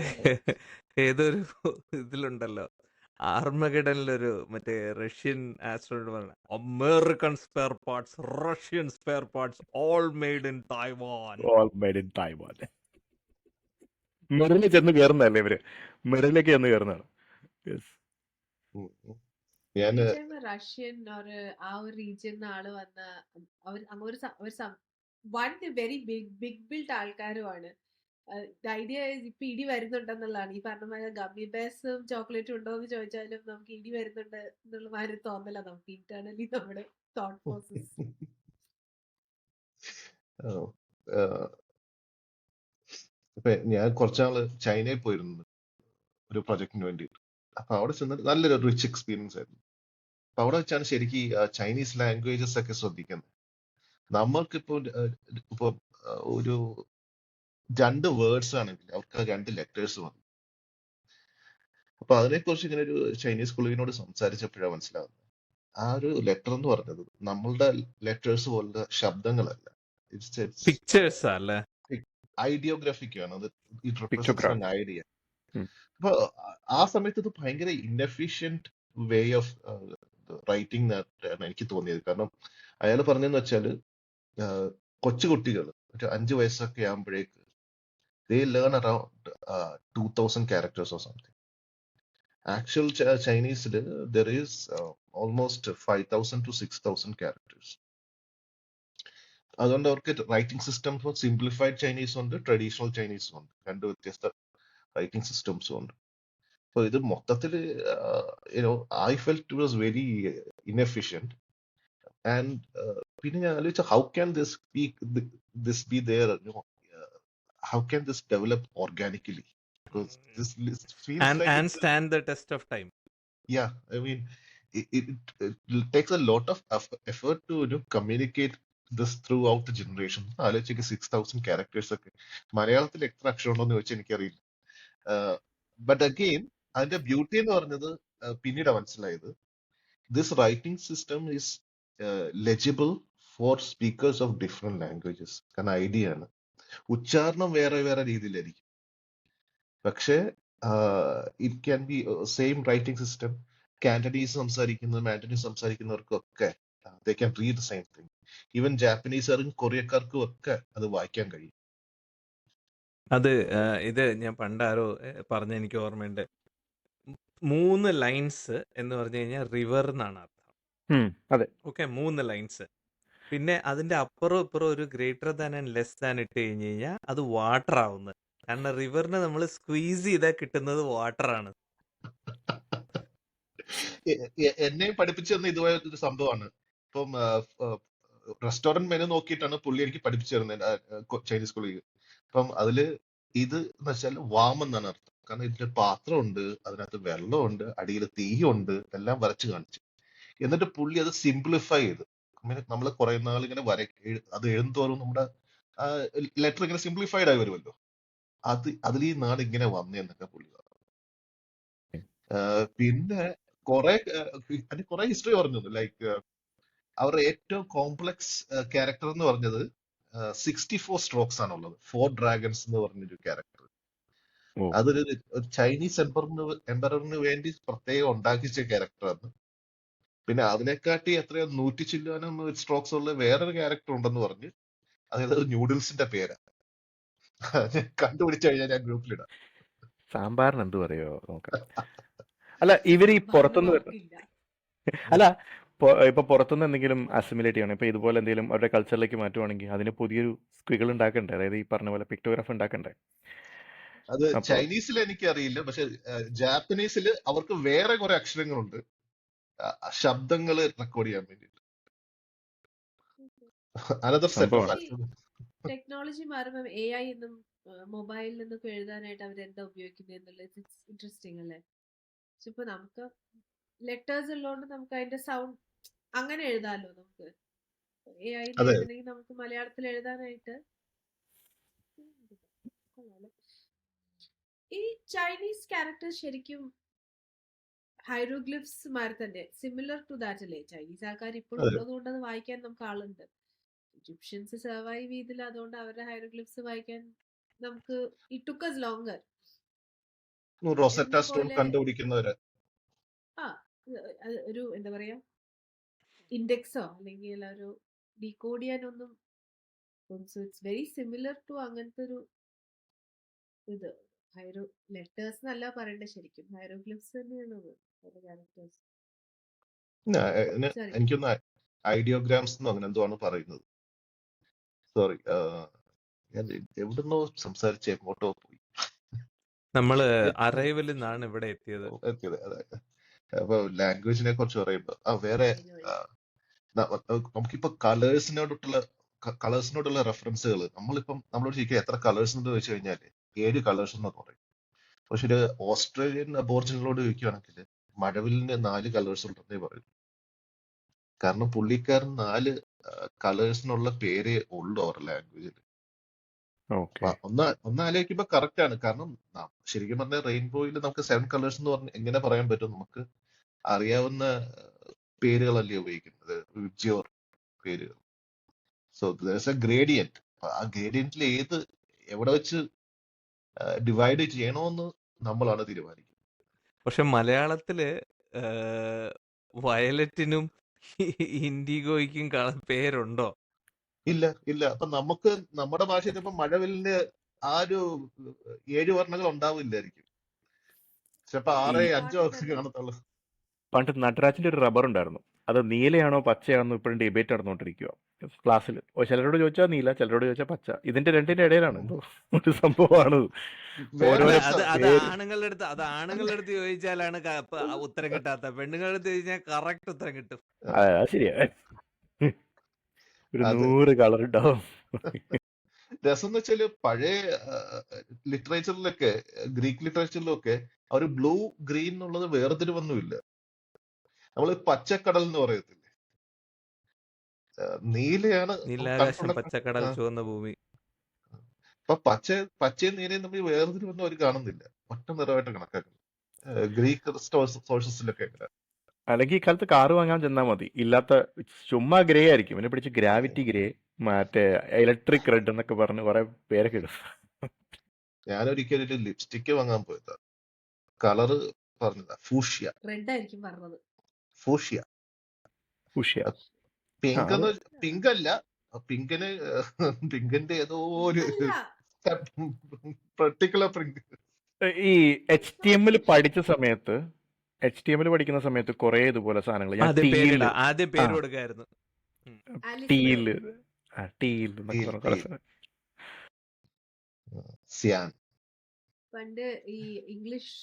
ഏതൊരു ഇതിലുണ്ടല്ലോ, ആർമഗഡനിലൊരു മറ്റേ റഷ്യൻ ആസ്ട്രോണോട്ട് പറഞ്ഞ American spare parts, Russian spare parts, all made in Taiwan. All made in Taiwan. മെറിലേക്ക് ചെന്ന് കയറുന്നതല്ലേ ഇവര്, മെറിലേക്ക് ചെന്ന് കയറുന്നതാണ്. ഞാൻ റഷ്യൻ ആ ഒരു റീജിയൻ ആള് വന്ന അവർ വെരി ബിഗ് ബിൽഡ് ആൾക്കാരുമാണ്. ഐഡിയ ഇപ്പൊ ഇടി വരുന്നുണ്ടെന്നുള്ളതാണ്. ഈ പറഞ്ഞ പോലെ ഗമ്മി ബേഴ്സും ചോക്ലേറ്റും ഉണ്ടോ എന്ന് ചോദിച്ചാലും നമുക്ക് ഇടി വരുന്നുണ്ട് എന്നുള്ള മാതിരി തോന്നല നമുക്ക് ഇന്റേണലി നമ്മുടെ തോട്ട് പ്രോസസ്. ഇപ്പൊ ഞാൻ കുറച്ചാള് ചൈനയിൽ പോയിരുന്നു ഒരു പ്രൊജക്ടിന് വേണ്ടിയിട്ട്. അപ്പൊ അവിടെ ചെന്നിട്ട് നല്ലൊരു റിച്ച് എക്സ്പീരിയൻസ് ആയിരുന്നു. അപ്പൊ അവിടെ വെച്ചാണ് ശരിക്കും ചൈനീസ് ലാംഗ്വേജസ് ഒക്കെ ശ്രദ്ധിക്കുന്നത്. നമ്മൾക്കിപ്പോ ഇപ്പൊ ഒരു 2 വേർഡ്സ് ആണെങ്കിൽ അവർക്ക് 2 ലെറ്റേഴ്സ് വന്നു. അപ്പൊ അതിനെക്കുറിച്ച് ഇങ്ങനെ ഒരു ചൈനീസ് കുളിവിനോട് സംസാരിച്ചപ്പോഴാണ് മനസ്സിലാവുന്നത്, ആ ഒരു ലെറ്റർ എന്ന് പറഞ്ഞത് നമ്മളുടെ ലെറ്റേഴ്സ് പോലുള്ള ശബ്ദങ്ങളല്ല, പിക്ചേഴ്സ് അല്ലേ, ഐഡിയോഗ്രാഫിക് ആണ്. അത് ഇറ്റ് റെപ്രസെന്റ്സ് ഐഡിയ. അപ്പൊ ആ സമയത്ത് ഇത് ഭയങ്കര ഇൻഎഫിഷ്യന്റ് വേ ഓഫ് റൈറ്റിംഗ് ആണ് എനിക്ക് തോന്നിയത്. കാരണം അയാൾ പറഞ്ഞെന്ന് വെച്ചാല് കൊച്ചുകുട്ടികൾ ഒരു 5 വയസ്സൊക്കെ ആകുമ്പോഴേക്ക് they learn around 2000 characters or something. Actual Chinese there is almost 5000 to 6000 characters. അതുകൊണ്ട് അവർക്ക് writing system for simplified Chinese ഉണ്ട്, ട്രഡീഷണൽ ചൈനീസും ഉണ്ട്, 2 വ്യത്യസ്ത റൈറ്റിംഗ് സിസ്റ്റംസും ഉണ്ട്. അപ്പൊ ഇത് മൊത്തത്തില് I felt it was very inefficient. And പിന്നെ ഞാൻ ആലോചിച്ച how can this be there, how can this develop organically? Because this list feels and stand the test of time. Yeah, I mean, it takes a lot of effort to communicate this throughout the generation. ആലോചിക്ക് 6000 characters ഒക്കെ മലയാളത്തിൽ എത്ര അക്ഷരം ഉണ്ടോന്ന് ചോദിച്ചാൽ എനിക്കറിയില്ല. But again അതിന്റെ beauty എന്ന് പറഞ്ഞത് പിന്നീട് മനസ്സിലായത്, this writing system is legible for speakers of different languages. കാരണം ഐഡിയ ആണ്, ഉച്ചാരണം വേറെ വേറെ രീതിയിലായിരിക്കും, പക്ഷേ it can be same writing system. Cantonese സംസാരിക്കുന്നതും മാൻഡനീസ് സംസാരിക്കുന്നവർക്കൊക്കെ they can read the same thing. Even ജാപ്പനീസുകാർക്കും കൊറിയക്കാർക്കും ഒക്കെ അത് വായിക്കാൻ കഴിയും. അത് ഇത് ഞാൻ പണ്ടാരോ പറഞ്ഞ എനിക്ക് ഓർമ്മയുണ്ട്, 3 ലൈൻസ് എന്ന് പറഞ്ഞു കഴിഞ്ഞാൽ റിവർ എന്നാണ് അർത്ഥം. അതെ, ഓക്കെ, 3 ലൈൻസ്. പിന്നെ അതിന്റെ അപ്പുറം ഇപ്പുറം ഒരു greater than and less than ഇട്ട് കഴിഞ്ഞ് കഴിഞ്ഞാൽ അത് വാട്ടർ ആവുന്നത്. കാരണം റിവറിനെ നമ്മൾ സ്ക്വീസ് ചെയ്താൽ കിട്ടുന്നത് വാട്ടർ ആണ്. എന്നെ പഠിപ്പിച്ചു തന്ന ഇതുപോലെ ഒരു സംഭവമാണ്. ഇപ്പം റെസ്റ്റോറന്റ് മെനു നോക്കിയിട്ടാണ് പുള്ളി എനിക്ക് പഠിപ്പിച്ചു തരുന്നത് ചൈനീസ് സ്കൂളിൽ. അപ്പം അതില് ഇത് എന്ന് വെച്ചാൽ വാം എന്നാണ് അർത്ഥം. കാരണം ഇതിന്റെ പാത്രമുണ്ട്, അതിനകത്ത് വെള്ളമുണ്ട്, അടിയിൽ തീയുണ്ട്, എല്ലാം വരച്ച് കാണിച്ചു. എന്നിട്ട് പുള്ളി അത് സിംപ്ലിഫൈ ചെയ്ത് നമ്മൾ കുറെ നാൾ ഇങ്ങനെ അത് എഴുതുന്തോറും നമ്മുടെ ലെറ്റർ ഇങ്ങനെ സിംപ്ലിഫൈഡ് ആയി വരുമല്ലോ. അതിൽ ഈ നാട് ഇങ്ങനെ വന്നേന്നൊക്കെ പുള്ളി പറഞ്ഞു. പിന്നെ കുറെ ഹിസ്റ്ററി പറഞ്ഞു. ലൈക്ക് അവരുടെ ഏറ്റവും കോംപ്ലക്സ് ക്യാരക്ടർ എന്ന് പറഞ്ഞത് 64 സ്ട്രോക്സ് ആണുള്ളത്. 4 ഡ്രാഗൺസ് എന്ന് പറഞ്ഞൊരു ക്യാരക്ടർ. ഓ അതൊരു ഒരു ചൈനീസ് എംപററിന് വേണ്ടി പ്രത്യേകം ഉണ്ടാക്കിച്ച ക്യാരക്ടറാണ്. പിന്നെ അതിനെക്കാട്ടി എത്രയോ 100 ചില്ലാനും സ്ട്രോക്സ് ഉള്ള വേറൊരു ക്യാരക്ടർ ഉണ്ടെന്ന് പറഞ്ഞ്, അതായത് ന്യൂഡിൽസിന്റെ പേരാ. കണ്ടുപിടിച്ചു കഴിഞ്ഞാൽ ഞാൻ ഗ്രൂപ്പിലിടാം. സാമ്പാറിന് എന്ത് പറയോ നോക്കാം. അല്ല ഇവർ ഈ സാമ്പാറിന് പുറത്തുനിന്ന് വരുന്ന വാക്കില്ല. അല്ല ഇപ്പൊ പുറത്തുനിന്ന് എന്തെങ്കിലും അസിമുലേറ്റ് ചെയ്യണം. ഇപ്പൊ ഇതുപോലെ എന്തെങ്കിലും അവരുടെ കൾച്ചറിലേക്ക് മാറ്റുവാണെങ്കിൽ അതിന് പുതിയൊരു സ്ക്വികൾ ഉണ്ടാക്കണ്ടേ? അതായത് ഈ പറഞ്ഞ പോലെ പിക്ടോഗ്രാഫ് ഉണ്ടാക്കണ്ടേ? അത് അപ്പൊ ചൈനീസിൽ എനിക്ക് അറിയില്ല, പക്ഷെ ജാപ്പനീസിൽ അവർക്ക് വേറെ കുറെ അക്ഷരങ്ങളുണ്ട് ശബ്ദങ്ങൾ റെക്കോർഡ് ചെയ്യാൻ വേണ്ടിയിട്ട്. അനദർ സെറ്റ് ഓഫ് സംഭവമാണ്. ടെക്നോളജി മാറുമ്പോൾ AI എന്നും മൊബൈലിൽ നിന്നൊക്കെ എഴുതാനായിട്ട് അവർ എന്താ ഉപയോഗിക്കുന്നത് എന്നുള്ളത് ഇൻട്രസ്റ്റിംഗ് അല്ലേ? പക്ഷെ ഇപ്പൊ നമുക്ക് ലെറ്റേഴ്സ് ഉള്ളതുകൊണ്ട് നമുക്ക് അതിന്റെ സൗണ്ട് അങ്ങനെ എഴുതാമല്ലോ. നമുക്ക് AI അതെ. എഴുതണമെങ്കിൽ നമുക്ക് മലയാളത്തിൽ എഴുതാനായിട്ട് കൊള്ളാല്ലേ? ഈ ചൈനീസ് ക്യാരക്ടേഴ്സ് ശരിക്കും ഹൈറോഗ്ലിഫ്സ് മാതിരി തന്നെ സിമിലർ ടു ദാറ്റ് അല്ലേ? ചൈനീസ് ആൾക്കാർ ഇപ്പോഴും അതെ. ഉള്ളത് കൊണ്ട് അത് വായിക്കാൻ നമുക്ക് ആളുണ്ട്. ഈജിപ്ഷ്യൻസ് സർവൈവ് ചെയ്തില്ല, അതുകൊണ്ട് അവരുടെ ഹൈറോഗ്ലിഫ്സ് വായിക്കാൻ നമുക്ക് ഇറ്റ് ടുക്ക് us longer. റോസറ്റ എന്ന സ്റ്റോൺ പോലെ കണ്ടുപിടിക്കുന്നവര്. ആ ഒരു എന്താ പറയാ ഇൻഡെക്സോ അല്ലെങ്കിൽ ഒരു ഡീകോഡ് ചെയ്യാനൊന്നും. So it's very similar to അങ്ങനത്തെ ഒരു ഇത്. ഹൈറോ ലെറ്റേഴ്സ് എന്നല്ല പറയണ്ടേ, ശരിക്കും ഹൈറോഗ്ലിഫ്സ് തന്നെയാണ് ക്യാരക്ടേഴ്സ്. സോറി. എനിക്കൊന്ന് ഐഡിയോഗ്രാംസ് എന്നോ അങ്ങനെ എന്തോ ആണ് പറയുന്നത്. സോറി, ഞാൻ എവിടുന്നോ സംസാരിച്ച് എങ്ങോട്ടോ പോയി. നമ്മള് അറൈവലിൽ നിന്നാണ് ഇവിടെ എത്തിയത്. എത്തിയത്. അതെ. അപ്പൊ ലാംഗ്വേജിനെ കുറിച്ച് പറയുമ്പോ വേറെ നമുക്കിപ്പോ കളേഴ്സിനോടുള്ള റെഫറൻസുകൾ നമ്മളോട് ചോദിക്കുക എത്ര കളേഴ്സ് എന്ന് ചോദിച്ചു കഴിഞ്ഞാല് 7 കളേഴ്സ് എന്ന് പറയും. പക്ഷെ ഒരു ഓസ്ട്രേലിയൻ അബോർജിനോട് ചോദിക്കുകയാണെങ്കിൽ മഴവിലിന് 4 കളേഴ്സ് ഉണ്ടെന്നേ പറയും. കാരണം പുള്ളിക്കാരൻ 4 കളേഴ്സിനുള്ള പേരേ ഉള്ളൂ അവരുടെ ലാംഗ്വേജിൽ. ഓക്കെ. ഒന്ന് ആലോചിക്കുമ്പോ കറക്റ്റ് ആണ്. കാരണം ശരിക്കും പറഞ്ഞാൽ റെയിൻബോയിൽ നമുക്ക് 7 കളേഴ്സ് എന്ന് പറഞ്ഞ് എങ്ങനെ പറയാൻ പറ്റും? നമുക്ക് അറിയാവുന്ന പേരുകളല്ലേ ഉപയോഗിക്കുന്നത്, വിബ്ജിയോർ പേരുകൾ. So there's a gradient. ആ ഗ്രേഡിയന്റിൽ എവിടെ വെച്ച് ഡിവൈഡ് ചെയ്യണമെന്ന് നമ്മളാണ് തീരുമാനിക്കുന്നത്. പക്ഷെ മലയാളത്തില് വയലറ്റിനും ഇൻഡിഗോയ്ക്കും പേരുണ്ടോ? ഇല്ല. അപ്പൊ നമുക്ക് നമ്മുടെ ഭാഷയിൽ ഇപ്പൊ മഴവില്ലിന് ആ ഒരു 7 വർണ്ണങ്ങൾ ഉണ്ടാവില്ലായിരിക്കും. ചിലപ്പോ ഈ 6 5 കാണത്തുള്ളൂ. പണ്ട് നടരാജിന്റെ ഒരു റബ്ബർ ഉണ്ടായിരുന്നു. അത് നീലയാണോ പച്ചയാണോ ഇപ്പോഴും ഡിബേറ്റ് നടന്നുകൊണ്ടിരിക്കുക ക്ലാസ്സിൽ. ചിലരോട് ചോദിച്ചാൽ നീല, ചിലരോട് ചോദിച്ചാൽ പച്ച. ഇതിന്റെ രണ്ടിന്റെ ഇടയിലാണ് എന്തോ ഒരു സംഭവമാണ്. വേറെ അല്ല, ഓരോരോ അത് പേര്. ആണുങ്ങളുടെ അടുത്ത് ചോദിച്ചാലാണ് ഉത്തരം കിട്ടാത്ത. പെണ്ണുങ്ങളുടെ അടുത്ത് ചോദിച്ചാൽ കറക്റ്റ് ഉത്തരം കിട്ടും. അത് ശരിയാ. ഒരു അത് 100 കളർ ഉണ്ടാവും. രസം എന്ന് വെച്ചാല് പഴയ ലിറ്ററേച്ചറിലൊക്കെ, ഗ്രീക്ക് ലിറ്ററേച്ചറിലൊക്കെ അവർ ബ്ലൂ ഗ്രീൻ എന്നുള്ളത് വേർതിരിവൊന്നുമില്ല. നമ്മൾ പച്ചക്കടൽ എന്ന് പറയത്തില്ലേ, നീലയാണ് നീലാകാശം, കൺട്രോൾ. പച്ചക്കടൽ, ചുവന്ന ഭൂമി. അപ്പൊ പച്ചയും നീലയും തമ്മിൽ വേർതിരിവൊന്നും അവർ കാണുന്നില്ല, ഒറ്റ നിറമായിട്ട് കണക്കാക്കുന്നു ഗ്രീക്ക് സോഴ്സസിലൊക്കെ. അല്ലെങ്കിൽ ഈ കാലത്ത് കാറ് വാങ്ങാൻ ചെന്നാൽ മതി. ഇല്ലാത്ത ചുമ്മാ ഗ്രേ ആയിരിക്കും. പിന്നെ പിടിച്ച് ഗ്രാവിറ്റി ഗ്രേ, മറ്റേ ഇലക്ട്രിക് റെഡ് എന്നൊക്കെ പറഞ്ഞ് കുറെ പേരൊക്കെ ഇടും. ഞാനൊരിക്കലും ഒരു ലിപ്സ്റ്റിക്ക് വാങ്ങാൻ പോയതാ. കളറ് പറഞ്ഞതാ ഫൂഷ്യ. റെഡ് ആയിരിക്കും പറഞ്ഞത്. ഫൂഷ്യ ഉഷ്യ. പിങ്ക് അത് പിങ്ക് അല്ല. പിങ്കിന്റെ ഏതോ ഒരു അല്ല, പെർട്ടിക്കുലർ പിങ്ക്. ഈ HTML പഠിച്ച സമയത്ത്, HTML പഠിക്കുന്ന സമയത്ത് കുറെ ഇതുപോലെ സാധനങ്ങൾ ഞാൻ ആദ്യം ടീല് പേര് കൊടുക്കായിരുന്നു. ടീല് ടീൽ എന്നൊക്കെ പറഞ്ഞ കുറെ സാധനം. സിയാൻ. പണ്ട് ഈ ഇംഗ്ലീഷ്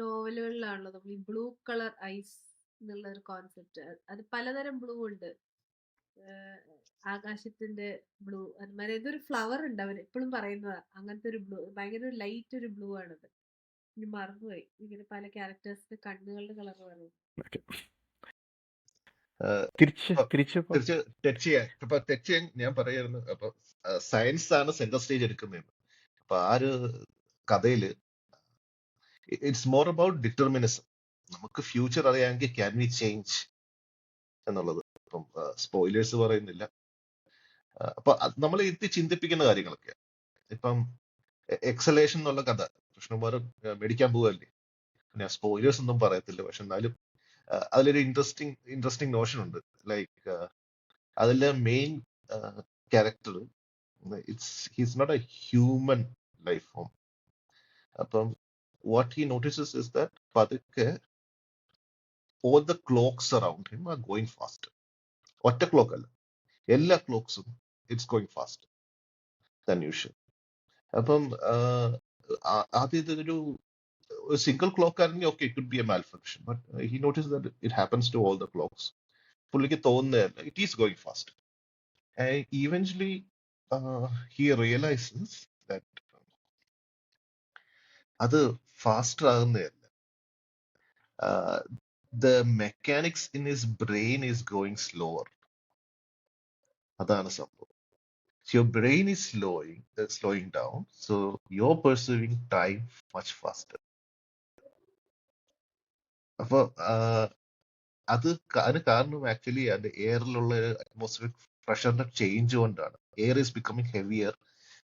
നോവലുകളിലാണല്ലോ നമ്മൾ ഈ ബ്ലൂ കളർ ഐസ് എന്നുള്ള ഒരു കോൺസെപ്റ്റ്. അത് പലതരം ബ്ലൂ ഉണ്ട്. ആകാശത്തിന്റെ ബ്ലൂ, അതുമാതിരി ഏതൊരു ഫ്ലവർ ഉണ്ട്, അവർ എപ്പോഴും പറയുന്നതാ അങ്ങനത്തെ ഒരു ബ്ലൂ, ഭയങ്കര ലൈറ്റ് ഒരു ബ്ലൂ ആണത്. ഇനി മറന്നുപോയി. ഇങ്ങനെ പല ക്യാരക്ടേഴ്സിന്റെ കണ്ണുകളുടെ കളർ പറയും. Okay. തിരിച്ച് അപ്പൊ തിരിച്ചിപ്പോ തിരിച്ച് ടച്ച് ചെയ്യാൻ ഞാൻ പറയായിരുന്നു. അപ്പൊ സയൻസ് ആണ് സെന്റർ സ്റ്റേജ് എടുക്കുന്നത്. അപ്പൊ ആ ഒരു കഥയില് ഇറ്റ്സ് മോർ അബൌട്ട് ഡിറ്റർമിനിസം. നമുക്ക് ഫ്യൂച്ചർ അറിയാമെങ്കിൽ ക്യാൻ വി ചേഞ്ച് എന്നുള്ളത്. ഇപ്പം സ്പോയിലേഴ്സ് പറയുന്നില്ല. അപ്പൊ നമ്മൾ ഇത് ചിന്തിപ്പിക്കുന്ന കാര്യങ്ങളൊക്കെ. ഇപ്പം എക്സലേഷൻ എന്നുള്ള കഥ കൃഷ്ണകുമാർ മേടിക്കാൻ പോവല്ലേ. ഞാൻ സ്പോയിലേഴ്സ് ഒന്നും പറയത്തില്ല, പക്ഷെ എന്നാലും അതിലൊരു ഇൻട്രസ്റ്റിംഗ് നോഷൻ ഉണ്ട്. ലൈക്ക് അതിലെ main character he's not a human life form. അപ്പം what he notices is that പതുക്കെ all the clocks around him are going faster. ഒറ്റ ക്ലോക്ക് അല്ല, എല്ലാ ക്ലോക്സും it's going fast than usual. അപ്പം ആദ്യം ഇതൊരു സിംഗിൾ ക്ലോക്ക് ആണെങ്കിൽ okay it could be a malfunction, but he notice that it happens to all the clocks. പുള്ളിക്ക് തോന്നുന്നതല്ല, it is going fast. And eventually he realises that അത് faster ആകുന്നതല്ല, the mechanics in his brain is going slower. അതാണ് സംഭവം. Your brain is slowing down, so you're perceiving time much faster. അപ്പൊ അതിന് കാരണം actually അതിന്റെ എയറിലുള്ള അറ്റ്മോസ്ഫിയറിക് പ്രഷറിന്റെ ചേഞ്ച് കൊണ്ടാണ്. Air is becoming heavier,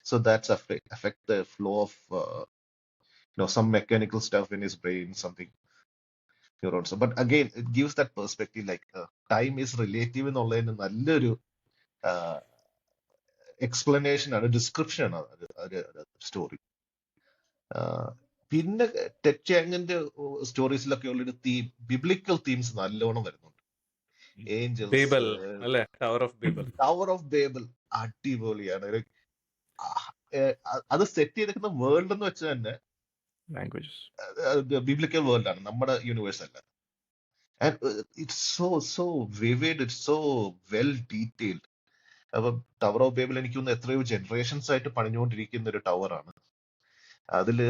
so that's affect the flow of some mechanical stuff in his brain, something neurons. But again, it gives that perspective like time is relative എന്നുള്ളതിന് നല്ലൊരു explanation ആണ്, description ആണ് story. പിന്നെ Ted ചാങ്ങിന്റെ സ്റ്റോറീസിലൊക്കെ ഉള്ളൊരു biblical themes നല്ലോണം വരുന്നുണ്ട്. Angeles, Babel അല്ലെ, tower of Babel. Tower of Babel അടിപൊളിയാണ്. അത് സെറ്റ് ചെയ്തിരിക്കുന്ന വേൾഡ് എന്ന് വെച്ചാൽ തന്നെ ലാംഗ്വേജസ് ബിബ്ലിക്കൽ വേൾഡ് ആണ്, നമ്മുടെ യൂണിവേഴ്സ് അല്ല. And it's so vivid, it's so well detailed. അപ്പൊ ടവർ ഓഫ് ബേബൽ എനിക്ക് തോന്നുന്നു എത്രയോ ജനറേഷൻസ് ആയിട്ട് പണിഞ്ഞുകൊണ്ടിരിക്കുന്ന ഒരു ടവറാണ്. അതില്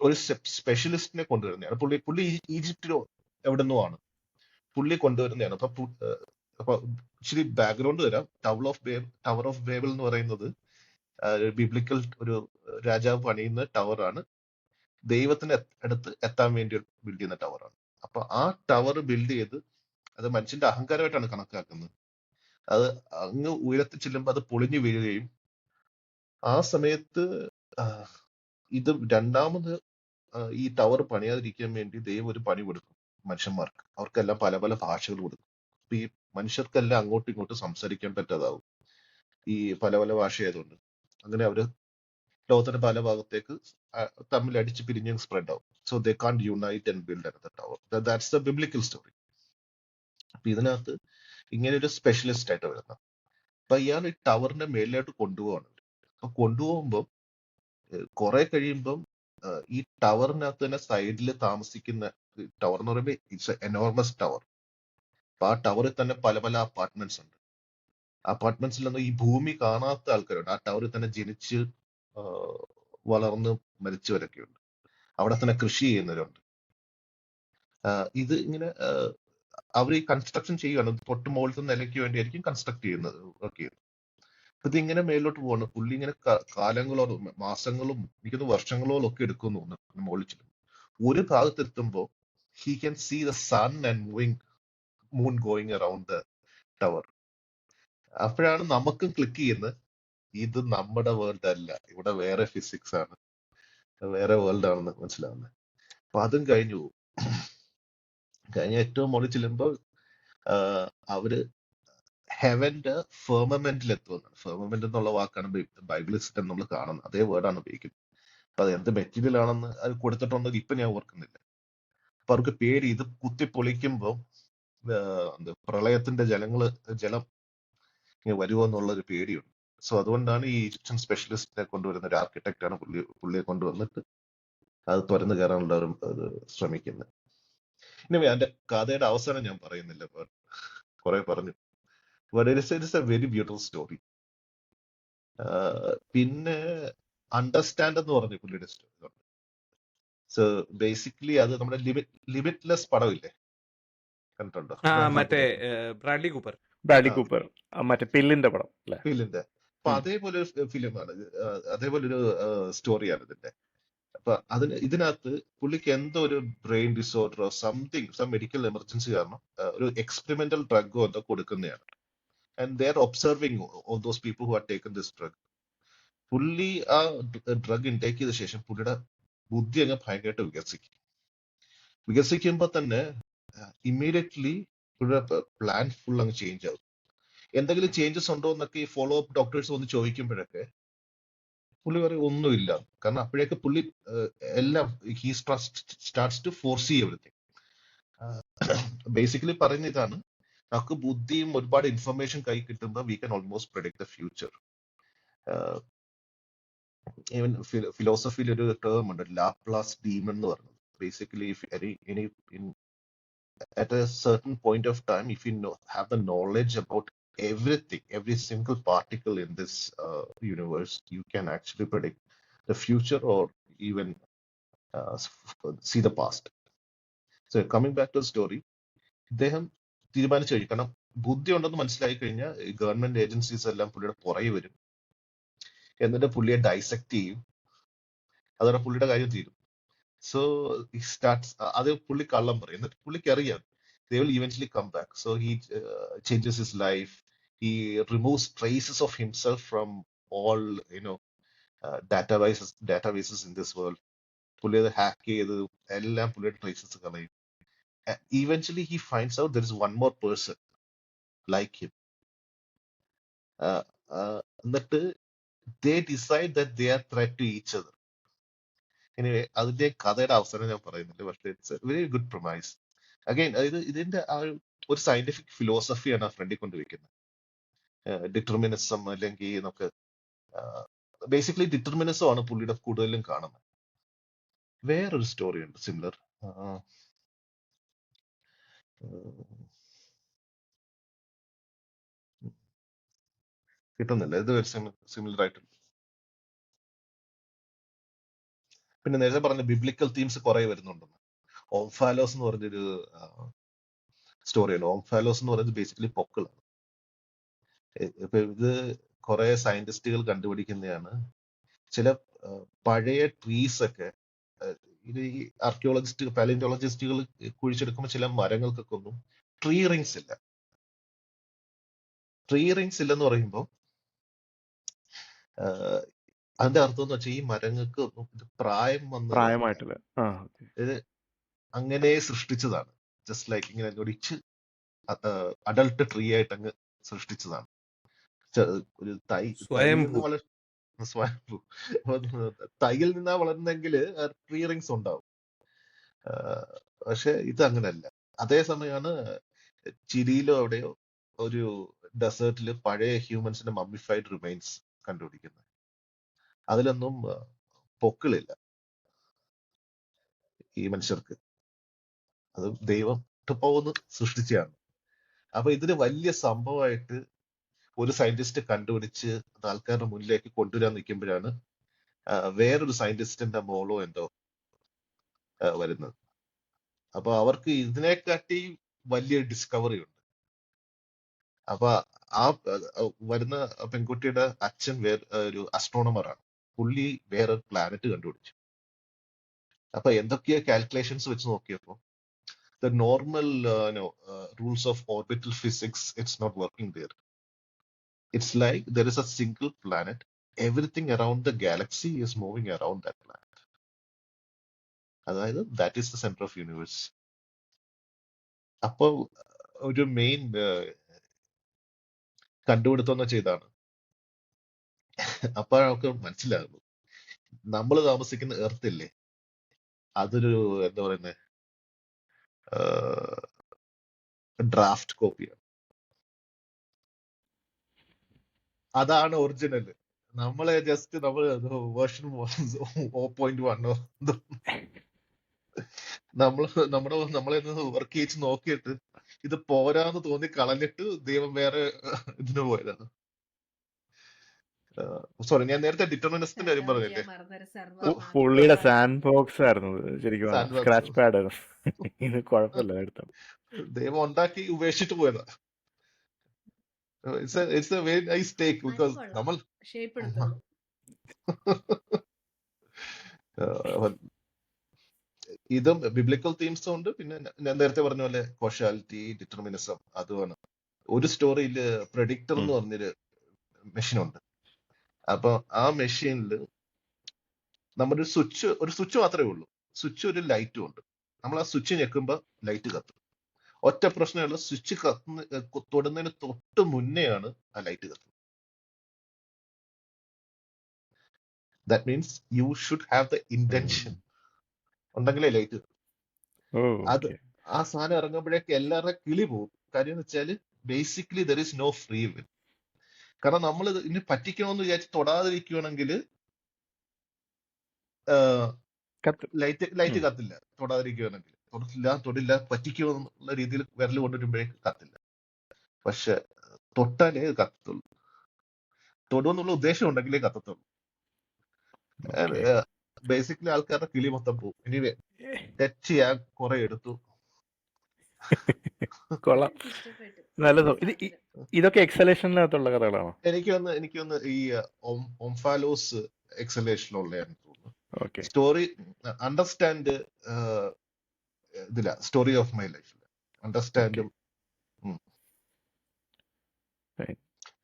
ഒരു സ്പെഷ്യലിസ്റ്റിനെ കൊണ്ടുവരുന്നതാണ്. പുള്ളി ഈജിപ്തിലോ എവിടെ നിന്നോ ആണ് പുള്ളി കൊണ്ടുവരുന്നതാണ്. അപ്പൊ ഇച്ചിരി ബാക്ക്ഗ്രൗണ്ട് തരാം. ടവർ ഓഫ് ബേബൽ എന്ന് പറയുന്നത് ബിബ്ലിക്കൽ ഒരു രാജാവ് പണിയുന്ന ടവറാണ്. ദൈവത്തിന് അടുത്ത് എത്താൻ വേണ്ടി ബിൽഡ് ചെയ്യുന്ന ടവറാണ്. അപ്പൊ ആ ടവർ ബിൽഡ് ചെയ്ത് അത് മനുഷ്യന്റെ അഹങ്കാരമായിട്ടാണ് കണക്കാക്കുന്നത്. അത് അങ്ങ് ഉയരത്തിൽ ചെല്ലുമ്പോൾ അത് പൊളിഞ്ഞു വീഴുകയും ആ സമയത്ത് ഇത് രണ്ടാമത് ഈ ടവർ പണിയാതിരിക്കാൻ വേണ്ടി ദൈവം ഒരു പണി കൊടുക്കും മനുഷ്യന്മാർക്ക്. അവർക്കെല്ലാം പല പല ഭാഷകൾ കൊടുക്കും. അപ്പൊ ഈ മനുഷ്യർക്കെല്ലാം അങ്ങോട്ടും ഇങ്ങോട്ടും സംസാരിക്കാൻ പറ്റാതാവും ഈ പല പല ഭാഷയായതുകൊണ്ട്. അങ്ങനെ അവര് ലോകത്തിന്റെ പല ഭാഗത്തേക്ക് തമ്മിൽ അടിച്ച് പിരിഞ്ഞ് സ്പ്രെഡ് ആവും. സോ ദേ കാണ്ട് unite and build another tower. That's the biblical story. അപ്പൊ ഇതിനകത്ത് ഇങ്ങനെ ഒരു സ്പെഷ്യലിസ്റ്റ് ആയിട്ട് വരുന്നത്. അപ്പൊ ഇയാൾ ഈ ടവറിന്റെ മേലിലോട്ട് കൊണ്ടുപോവാണ്. അപ്പൊ കൊണ്ടുപോകുമ്പോൾ കുറെ കഴിയുമ്പം ഈ ടവറിനകത്ത് തന്നെ സൈഡിൽ താമസിക്കുന്ന, ടവർ എന്ന് പറയുമ്പോൾ ഇറ്റ്സ് എനോർമസ് ടവർ. അപ്പൊ ആ ടവറിൽ തന്നെ പല പല അപ്പാർട്ട്മെന്റ്സ് ഉണ്ട്. അപ്പാർട്ട്മെന്റ്സിലൊന്നും ഈ ഭൂമി കാണാത്ത ആൾക്കാരുണ്ട്. ആ ടവറിൽ തന്നെ ജനിച്ച് വളർന്ന് മരിച്ചവരൊക്കെ ഉണ്ട്. അവിടെ തന്നെ കൃഷി ചെയ്യുന്നവരുണ്ട്. ഇത് ഇങ്ങനെ അവർ ഈ കൺസ്ട്രക്ഷൻ ചെയ്യുകയാണ്. തൊട്ട് മുകളിലത്തെ നിലയ്ക്ക് വേണ്ടിയായിരിക്കും കൺസ്ട്രക്ട് ചെയ്യുന്നത്, വർക്ക് ചെയ്യുന്നത്. അപ്പൊ ഇതിങ്ങനെ മേലോട്ട് പോവാണ്. പുള്ളി ഇങ്ങനെ കാലങ്ങളോളം, മാസങ്ങളും എനിക്കൊന്ന് വർഷങ്ങളോളം ഒക്കെ എടുക്കുന്നു മുകളിൽ ചെല്ലും. ഒരു ഭാഗത്തെത്തുമ്പോ he can see the sun and moon going around the tower. അപ്പോഴാണ് നമുക്കും ക്ലിക്ക് ചെയ്യുന്നത്, ഇത് നമ്മുടെ വേൾഡ് അല്ല, ഇവിടെ വേറെ ഫിസിക്സ് ആണ്, വേറെ വേൾഡ് ആണെന്ന് മനസ്സിലാവുന്നത്. അപ്പൊ അതും കഴിഞ്ഞു പോകും. കഴിഞ്ഞ ഏറ്റവും മുകളിൽ ചെല്ലുമ്പോൾ അവര് ഹെവന്റെ ഫെർമമെന്റിൽ എത്തുമെന്നാണ്. ഫെർമമെന്റ് എന്നുള്ള വാക്കാണ് ബൈബിളിൽ നമ്മൾ കാണുന്നത്, അതേ വേർഡാണ് ഉപയോഗിക്കുന്നത്. അപ്പൊ അത് എന്ത് മെറ്റീരിയൽ ആണെന്ന് അത് കൊടുത്തിട്ടുണ്ടോ ഇപ്പൊ ഞാൻ ഓർക്കുന്നില്ല. അപ്പൊ അവർക്ക് പേടി, ഇത് കുത്തിപ്പൊളിക്കുമ്പോൾ പ്രളയത്തിന്റെ ജലം വരുമോ എന്നുള്ളൊരു പേടിയുണ്ട്. സോ അതുകൊണ്ടാണ് ഈ ഈജിപ്ഷ്യൻ സ്പെഷ്യലിസ്റ്റിനെ കൊണ്ടുവരുന്ന ഒരു ആർക്കിടെക്ട് ആണ് പുള്ളിയെ കൊണ്ടുവന്നിട്ട് അത് തുറന്നു കയറാനുള്ള ശ്രമിക്കുന്നത്. ഇനി എന്റെ കഥയുടെ അവസാനം ഞാൻ പറയുന്നില്ല, കുറെ പറഞ്ഞു. But it is a very beautiful story. പിന്നെ അണ്ടർസ്റ്റാൻഡ് എന്ന് പറഞ്ഞ പുള്ളിയുടെ സ്റ്റോറി ഉണ്ട്. സോ ബേസിക്കലി അത് നമ്മുടെ ലിമിറ്റ്ലെസ് പടമില്ലേ, കണ്ടിട്ടുണ്ടോ? ആ ബ്രാഡ്ലി മറ്റേ കൂപ്പർ. Bradley Cooper. ബ്രാഡ്ലി ആ കൂപ്പർ മറ്റേ പില്ലിന്റെ പടം അല്ലേ? ഫീലിന്റെ അപ്പൊ ഉം. അതേപോലെ ഒരു ഫിലിമാണ്, അതേപോലെ ഒരു സ്റ്റോറിയാണ് ഇതിന്റെ. അപ്പൊ ഇതിനകത്ത് പുള്ളിക്ക് എന്തോ ഒരു ബ്രെയിൻ ഡിസോർഡറോ സം മെഡിക്കൽ എമർജൻസി കാരണം ഒരു എക്സ്പെരിമെന്റൽ ഡ്രഗോ എന്തോ കൊടുക്കുന്നതാണ്. And they R observing all those people who are taken this drug. പുള്ളി ആ ഡ്രഗ് ഇൻടേക്ക് ചെയ്ത ശേഷം പുള്ളിയുടെ ബുദ്ധി അങ്ങ് ഭയങ്കരമായിട്ട് വികസിക്കുമ്പോ തന്നെ ഇമ്മീഡിയറ്റ്ലി പുള്ളിയുടെ പ്ലാൻ ഫുൾ അങ്ങ് ചേഞ്ച് ആവും. എന്തെങ്കിലും ചേഞ്ചസ് ഉണ്ടോ എന്നൊക്കെ ഈ ഫോളോ അപ്പ് ഡോക്ടേഴ്സ് വന്ന് ചോദിക്കുമ്പോഴൊക്കെ പുള്ളി പറയും ഒന്നുമില്ല. കാരണം അപ്പോഴേക്ക് പുള്ളി എല്ലാം he starts to foresee everything. Basically പറയുന്ന ഇതാണ്, നമുക്ക് ബുദ്ധിയും ഒരുപാട് ഇൻഫർമേഷൻ കൈ കിട്ടുമ്പോൾ we can almost predict the future. Even ഫിലോസഫിയിൽ ഒരു ടേം ഉണ്ട്, ലാപ്ലാസ് ഡീമൺ എന്ന് പറയുന്നത്. Basically at a certain point of time, if you have the knowledge about everything, every single particle in this universe, you can actually predict the future or even see the past. So coming back to the story, അദ്ദേഹം തീരുമാനിച്ചു കഴിഞ്ഞു. കാരണം ബുദ്ധി ഉണ്ടെന്ന് മനസ്സിലായി കഴിഞ്ഞാൽ government agencies എല്ലാം പുള്ളിയുടെ പുറകെ വരും, എന്നിട്ട് പുള്ളിയെ ഡൈസെക്ട് ചെയ്യും, അതോടെ പുള്ളിയുടെ കാര്യം തീരും. സോ സ്റ്റാർട്ട്സ്, അത് പുള്ളി കള്ളം പറയും, എന്നിട്ട് പുള്ളിക്ക് അറിയാം they will eventually come back. So he changes his life. He removes traces of himself from all databases in this world. പുള്ളി അത് ഹാക്ക് ചെയ്ത് എല്ലാം പുള്ളിയുടെ ട്രേസസ് കളയും. Eventually he finds out there is one more person like him. എന്നിട്ട് they decide that they are threat to each other. Anyway, അതിന്റെ കഥയുടെ അവസാനം ഞാൻ പറയുന്നില്ല, പക്ഷേ it's A very good promise. Again ഇതിന്റെ ആ ഒരു സയന്റിഫിക് ഫിലോസഫിയാണ് ആ ഫ്രണ്ടിൽ കൊണ്ടുവയ്ക്കുന്നത്. ഡിറ്റർമിനിസം അല്ലെങ്കിൽ നമുക്ക് ബേസിക്കലി ഡിറ്റർമിനിസം ആണ് പുള്ളിയുടെ കൂടുതലും കാണുന്നത്. വേറൊരു സ്റ്റോറി ഉണ്ട് സിമിലർ, കിട്ടുന്നില്ല, ഇത് സിമിലർ ആയിട്ടുണ്ട്. പിന്നെ നേരത്തെ പറഞ്ഞ ബിബ്ലിക്കൽ തീംസ് കുറെ വരുന്നുണ്ടെന്ന്. ഓംഫാലോസ് എന്ന് പറഞ്ഞൊരു സ്റ്റോറിയാണ്. ഓംഫാലോസ് എന്ന് പറയുന്നത് ബേസിക്കലി പൊക്കിളാണ്. ഇപ്പൊ ഇത് കുറെ സയന്റിസ്റ്റുകൾ കണ്ടുപിടിക്കുന്നതാണ്. ചില പഴയ ട്രീസ് ഒക്കെ ഇത് ഈ പാലിയോളജിസ്റ്റുകൾ കുഴിച്ചെടുക്കുമ്പോൾ ചില മരങ്ങൾക്കൊക്കെ ഒന്നും ട്രീ റിങ്സ് ഇല്ല. ട്രീ റിങ്സ് ഇല്ലെന്ന് പറയുമ്പോൾ അതിന്റെ അർത്ഥം എന്ന് വെച്ചാൽ ഈ മരങ്ങൾക്ക് ഇത് പ്രായം വന്നത് പ്രായമായിട്ടില്ല. ഇത് അങ്ങനെ സൃഷ്ടിച്ചതാണ്. ജസ്റ്റ് ലൈക്ക് ഇങ്ങനെ ഒടിച്ച് അഡൾട്ട് ട്രീ ആയിട്ട് അങ്ങ് സൃഷ്ടിച്ചതാണ്. ഒരു തൈയിൽ നിന്നാ വളരുന്നെങ്കിൽ ട്രീ റിങ്സ് ഉണ്ടാവും. പക്ഷെ ഇത് അങ്ങനെയല്ല. അതേസമയമാണ് ചിലിയിലോ എവിടെയോ ഒരു ഡെസേർട്ടിൽ പഴയ ഹ്യൂമൻസിന്റെ മമ്മിഫൈഡ് റിമൈൻസ് കണ്ടുപിടിക്കുന്നത്. അതിലൊന്നും പൊക്കിളില്ല ഈ മനുഷ്യർക്ക്. അത് ദൈവം പോകുന്ന സൃഷ്ടിച്ചാണ്. അപ്പൊ ഇതിന് വലിയ സംഭവമായിട്ട് ഒരു സയന്റിസ്റ്റ് കണ്ടുപിടിച്ച് ആൾക്കാരുടെ മുന്നിലേക്ക് കൊണ്ടുവരാൻ നിൽക്കുമ്പോഴാണ് വേറൊരു സയന്റിസ്റ്റിന്റെ മോളോ എന്തോ വരുന്നത്. അപ്പൊ അവർക്ക് ഇതിനെക്കാട്ടി വലിയ ഡിസ്കവറി ഉണ്ട്. അപ്പൊ ആ വരുന്ന പെൺകുട്ടിയുടെ അച്ഛൻ ഒരു അസ്ട്രോണമറാണ്. പുള്ളി വേറൊരു പ്ലാനറ്റ് കണ്ടുപിടിച്ചു. അപ്പൊ എന്തൊക്കെയോ കാൽക്കുലേഷൻസ് വെച്ച് നോക്കിയപ്പോ the normal rules of orbital physics, it's not working there. It's like there is a single planet, everything around the galaxy is moving around that planet. അതായത് that is the center of universe. അപ്പോൾ ഒരു main കണ്ടുപിടുത്തം ചെയ്താണ്. അപ്പോൾ നമുക്ക് മനസ്സിലാകുന്നു നമ്മൾ താമസിക്കുന്ന എർത്ത് ഇല്ലേ, അതൊരു എന്താ പറയുന്നത് ഡ്രാഫ്റ്റ് കോപ്പിയാണ്. അതാണ് ഒറിജിനൽ. നമ്മളെ ജസ്റ്റ് നമ്മൾ വേർഷൻ 0.1 നമ്മളെ വർക്ക് ചെയ്ത് നോക്കിയിട്ട് ഇത് പോരാന്ന് തോന്നി കളഞ്ഞിട്ട് ദൈവം വേറെ ഇതിന് പോയതാണ്. സോറി, ഞാൻ നേരത്തെ ഡിറ്റർമിനിസത്തിന്റെ കാര്യം പറഞ്ഞില്ലേ, പുള്ളിയുടെ സാൻഡ് ബോക്സ് ആയിരുന്നു ശരിക്കും, സ്ക്രാച്ച് പാഡ്. ഇത് കുഴപ്പമില്ല എടുത്ത. ദൈവം ഉണ്ടാക്കി ഉപേക്ഷിച്ചിട്ട് പോയതാ. It's A very nice take അത് ബിക്കോസ് കൊള്ളാം. നമ്മൾ ഷേപ്പ് എടുത്തത്. ഇതും ബിബ്ലിക്കൽ തീംസും ഉണ്ട്. പിന്നെ ഞാൻ നേരത്തെ പറഞ്ഞ പോലെ കോഷ്യാലിറ്റി, ഡിറ്റർമിനിസം അതുമാണ്. ഒരു സ്റ്റോറിയിൽ പ്രെഡിക്ടർ എന്ന് പറഞ്ഞൊരു മെഷീൻ ഉണ്ട്. അപ്പൊ ആ മെഷീനിൽ നമ്മുടെ ഒരു സ്വിച്ച് മാത്രമേ ഉള്ളൂ. സ്വിച്ച് ഒരു ലൈറ്റും ഉണ്ട്. നമ്മൾ ആ സ്വിച്ച് ഞെക്കുമ്പോൾ ലൈറ്റ് കത്തും. ഒറ്റ പ്രശ്നമുള്ള സ്വിച്ച് തൊടുന്നതിന് തൊട്ട് മുന്നെയാണ് ആ ലൈറ്റ് കത്തുന്നത്. That means you should have the intention ഉണ്ടെങ്കിലേ ലൈറ്റ്. അത് ആ സാധനം ഇറങ്ങുമ്പോഴേക്ക് എല്ലാവരുടെ കിളി പോകും. കാര്യം എന്ന് വെച്ചാല് basically there is no free will. കാരണം നമ്മൾ ഇനി പറ്റിക്കണമെന്ന് വിചാരിച്ച് തൊടാതിരിക്കുകയാണെങ്കിൽ ലൈറ്റ് കത്തില്ല. തൊടാതിരിക്കുകയാണെങ്കിൽ തൊടില്ല പറ്റിക്കുമെന്നുള്ള രീതിയിൽ വിരൽ കൊണ്ടുവരുമ്പോഴേക്ക് കത്തില്ല. പക്ഷെ തൊട്ടാലേ കത്തത്തുള്ളൂ. തൊടുമെന്നുള്ള ഉദ്ദേശം ഉണ്ടെങ്കിലേ കത്തത്തുള്ളൂ. ബേസിക്കലി ആൾക്കാരുടെ കിളി മൊത്തം പോകും. എനിവേ ടച്ച് ചെയ്യാൻ കുറെ എടുത്തു. കൊള്ളാം, ഇഷ്ടപ്പെട്ടു. നല്ലതോ. ഇതൊക്കെ എക്സലേഷനിനകത്തുള്ള കഥകളാണോ? എനിക്കൊന്ന് ഈ ഒംഫാലോസ് എക്സലേഷനുള്ളതാണെന്ന് തോന്നുന്നു. ഓക്കെ, സ്റ്റോറി അണ്ടർസ്റ്റാൻഡ് ഇതില്ല, സ്റ്റോറി ഓഫ് മൈ ലൈഫ് അണ്ടർസ്റ്റാൻഡും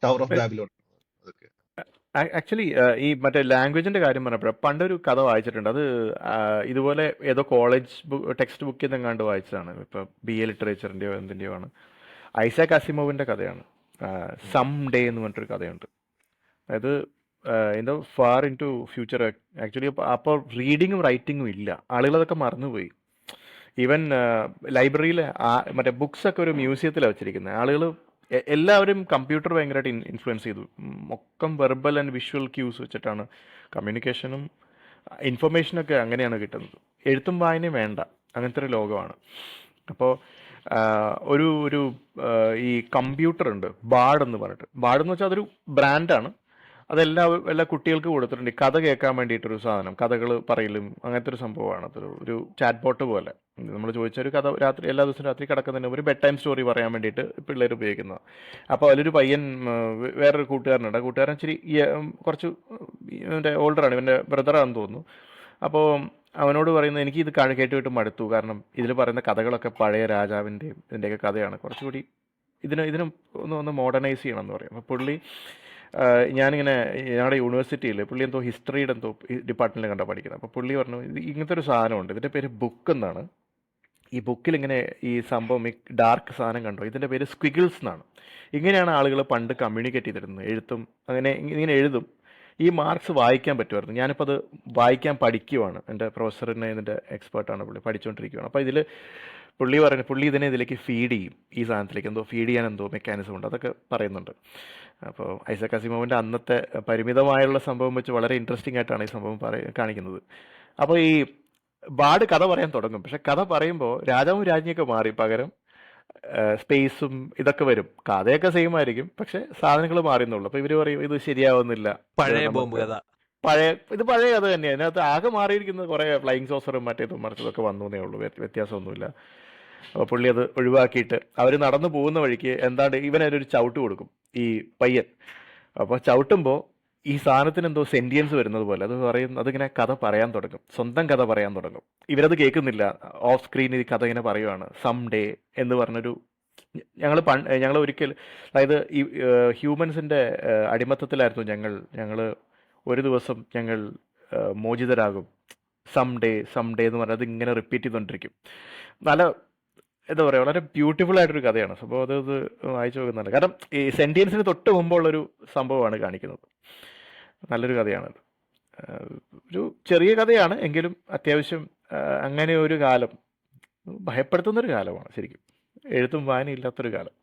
ടവർ ഓഫ് ബാബിലോൺ അതൊക്കെ. ആക്ച്വലി ഈ മറ്റേ ലാംഗ്വേജിന്റെ കാര്യം പറഞ്ഞപ്പോഴാണ് പണ്ടൊരു കഥ വായിച്ചിട്ടുണ്ട്. അത് ഇതുപോലെ ഏതോ കോളേജ് ടെക്സ്റ്റ് ബുക്കിൽ നിന്നെങ്ങാണ്ട് വായിച്ചതാണ്. ഇപ്പൊ BA ലിറ്ററേച്ചറിന്റെയോ എന്തിന്റെയോ ആണ്. ഐസാക് അസിമോവിന്റെ കഥയാണ്. സം ഡേ എന്ന് പറഞ്ഞിട്ടൊരു കഥയുണ്ട്. അതായത് എന്തോ far into future. Actually അപ്പോൾ റീഡിങ്ങും റൈറ്റിങ്ങും ഇല്ല, ആളുകളതൊക്കെ മറന്നുപോയി. ഈവൻ ലൈബ്രറിയിൽ മറ്റേ ബുക്സ് ഒക്കെ ഒരു മ്യൂസിയത്തിലാണ് വെച്ചിരിക്കുന്നത്. ആളുകൾ എല്ലാവരും കമ്പ്യൂട്ടർ ഭയങ്കരമായിട്ട് ഇൻഫ്ലുവൻസ് ചെയ്തു. മൊത്തം വെർബൽ ആൻഡ് വിഷ്വൽ ക്യൂസ് വെച്ചിട്ടാണ് കമ്മ്യൂണിക്കേഷനും ഇൻഫർമേഷനൊക്കെ അങ്ങനെയാണ് കിട്ടുന്നത്. എഴുത്തും വായനയും വേണ്ട, അങ്ങനത്തെ ഒരു ലോകമാണ്. അപ്പോൾ ഒരു ഈ കമ്പ്യൂട്ടർ ഉണ്ട്, ബാഡ് എന്ന് പറഞ്ഞിട്ട്. ബാഡ് എന്ന് വെച്ചാൽ അതൊരു ബ്രാൻഡാണ്. എല്ലാ കുട്ടികൾക്ക് കൊടുത്തിട്ടുണ്ട്. കഥ കേൾക്കാൻ വേണ്ടിയിട്ടൊരു സാധനം, കഥകൾ പറയലും അങ്ങനത്തെ ഒരു സംഭവമാണ്. അതൊരു ഒരു ചാറ്റ് ബോട്ട് പോലെ. നമ്മൾ ചോദിച്ച ഒരു കഥ രാത്രി എല്ലാ ദിവസവും രാത്രി കിടക്കുന്നതിന് ഒരു ബെഡ് ടൈം സ്റ്റോറി പറയാൻ വേണ്ടിയിട്ട് പിള്ളേർ ഉപയോഗിക്കുന്നത്. അപ്പോൾ അതിലൊരു പയ്യൻ, വേറൊരു കൂട്ടുകാരനുണ്ട്. ആ കൂട്ടുകാരൻ ഇച്ചിരി കുറച്ച് ഇവൻ്റെ ഓൾഡറാണ്, ഇവൻ്റെ ബ്രദറാണെന്ന് തോന്നുന്നു. അപ്പോൾ അവനോട് പറയുന്നത്, എനിക്ക് ഇത് കേട്ട് മടുത്തു. കാരണം ഇതിൽ പറയുന്ന കഥകളൊക്കെ പഴയ രാജാവിൻ്റെയും ഇതിൻ്റെയൊക്കെ കഥയാണ്. കുറച്ചുകൂടി ഇതിനും ഒന്ന് മോഡേണൈസ് ചെയ്യണം എന്ന് പറയും. അപ്പോൾ പുള്ളി ഞാനിങ്ങനെ ഞങ്ങളുടെ യൂണിവേഴ്സിറ്റിയിൽ പുള്ളി എന്തോ ഹിസ്റ്ററിയുടെ എന്തോ ഡിപ്പാർട്ട്മെൻറ്റിൽ കണ്ടാണ് പഠിക്കുന്നത്. അപ്പോൾ പുള്ളി പറഞ്ഞു, ഇങ്ങനത്തെ ഒരു സാധനമുണ്ട്, ഇതിൻ്റെ പേര് ബുക്ക് എന്നാണ്. ഈ ബുക്കിൽ ഇങ്ങനെ ഈ സംഭവം, ഈ ഡാർക്ക് സാധനം കണ്ടോ, ഇതിൻ്റെ പേര് സ്ക്വിഗിൾസ് എന്നാണ്. ഇങ്ങനെയാണ് ആളുകൾ പണ്ട് കമ്മ്യൂണിക്കേറ്റ് ചെയ്തിരുന്നത്. എഴുത്തും അങ്ങനെ ഇങ്ങനെ എഴുതും. ഈ മാർക്സ് വായിക്കാൻ പറ്റുമായിരുന്നു. ഞാനിപ്പോൾ അത് വായിക്കാൻ പഠിക്കുവാണ്. എൻ്റെ പ്രൊഫസറിനെ ഇതിൻ്റെ എക്സ്പേർട്ടാണ് പുള്ളി, പഠിച്ചുകൊണ്ടിരിക്കുകയാണ്. അപ്പോൾ പുള്ളി ഇതിലേക്ക് ഫീഡ് ചെയ്യും. ഈ സാധനത്തിലേക്ക് എന്തോ ഫീഡ് ചെയ്യാൻ എന്തോ മെക്കാനിസം ഉണ്ട്, അതൊക്കെ പറയുന്നുണ്ട്. അപ്പോൾ ഐസക് അസിമോവിൻ്റെ അന്നത്തെ പരിമിതമായുള്ള സംഭവം വെച്ച് വളരെ ഇൻട്രസ്റ്റിംഗ് ആയിട്ടാണ് ഈ സംഭവം കാണിക്കുന്നത്. അപ്പോൾ ഈ ബാഡ് കഥ പറയാൻ തുടങ്ങും. പക്ഷെ കഥ പറയുമ്പോൾ രാജാവും രാജ്ഞിയൊക്കെ മാറി, പകരം സ്പേസും ഇതൊക്കെ വരും. കഥയൊക്കെ സെയിം ആയിരിക്കും, പക്ഷെ സാധനങ്ങൾ മാറിയെന്നുള്ളൂ. അപ്പോൾ ഇവർ പറയും ഇത് ശരിയാവുന്നില്ല, പഴയ ബോംബ് കഥ. പഴയ കഥ തന്നെയാണ്. അതിനകത്ത് ആകെ മാറിയിരിക്കുന്നത് കുറേ ഫ്ലൈയിങ് സോസറും മറ്റേതും മറിച്ചതൊക്കെ വന്നേ ഉള്ളൂ, വ്യത്യാസമൊന്നുമില്ല. അപ്പോൾ പുള്ളി അത് ഒഴിവാക്കിയിട്ട് അവർ നടന്നു പോകുന്ന വഴിക്ക് ഇവനൊരു ചവിട്ട് കൊടുക്കും ഈ പയ്യൻ. അപ്പോൾ ചവിട്ടുമ്പോൾ ഈ സാധനത്തിന് എന്തോ സെന്റിയൻസ് വരുന്നത് പോലെ അതിങ്ങനെ കഥ പറയാൻ തുടങ്ങും, സ്വന്തം കഥ പറയാൻ തുടങ്ങും. ഇവരത് കേൾക്കുന്നില്ല. ഓഫ് സ്ക്രീൻ ഈ കഥ ഇങ്ങനെ പറയുവാണ്. സം ഡേ എന്ന് പറഞ്ഞൊരു ഞങ്ങൾ ഒരിക്കൽ, അതായത് ഈ ഹ്യൂമൻസിൻ്റെ അടിമത്തത്തിലായിരുന്നു ഞങ്ങൾ ഒരു ദിവസം ഞങ്ങൾ മോചിതരാകും, സം ഡേ എന്ന് പറഞ്ഞത് ഇങ്ങനെ റിപ്പീറ്റ് ചെയ്തുകൊണ്ടിരിക്കും. നല്ല എന്താ പറയുക, വളരെ ബ്യൂട്ടിഫുൾ ആയിട്ടൊരു കഥയാണ് സംഭവം. അത് വായിച്ചു നോക്കുന്നുണ്ട്. കാരണം ഈ സെന്റിയൻസിന് തൊട്ട് മുമ്പുള്ളൊരു സംഭവമാണ് കാണിക്കുന്നത്. നല്ലൊരു കഥയാണത്. ഒരു ചെറിയ കഥയാണ് എങ്കിലും അത്യാവശ്യം അങ്ങനെ ഒരു കാലം, ഭയപ്പെടുത്തുന്നൊരു കാലമാണ് ശരിക്കും. എഴുത്തും വായനയും ഇല്ലാത്തൊരു കാലം.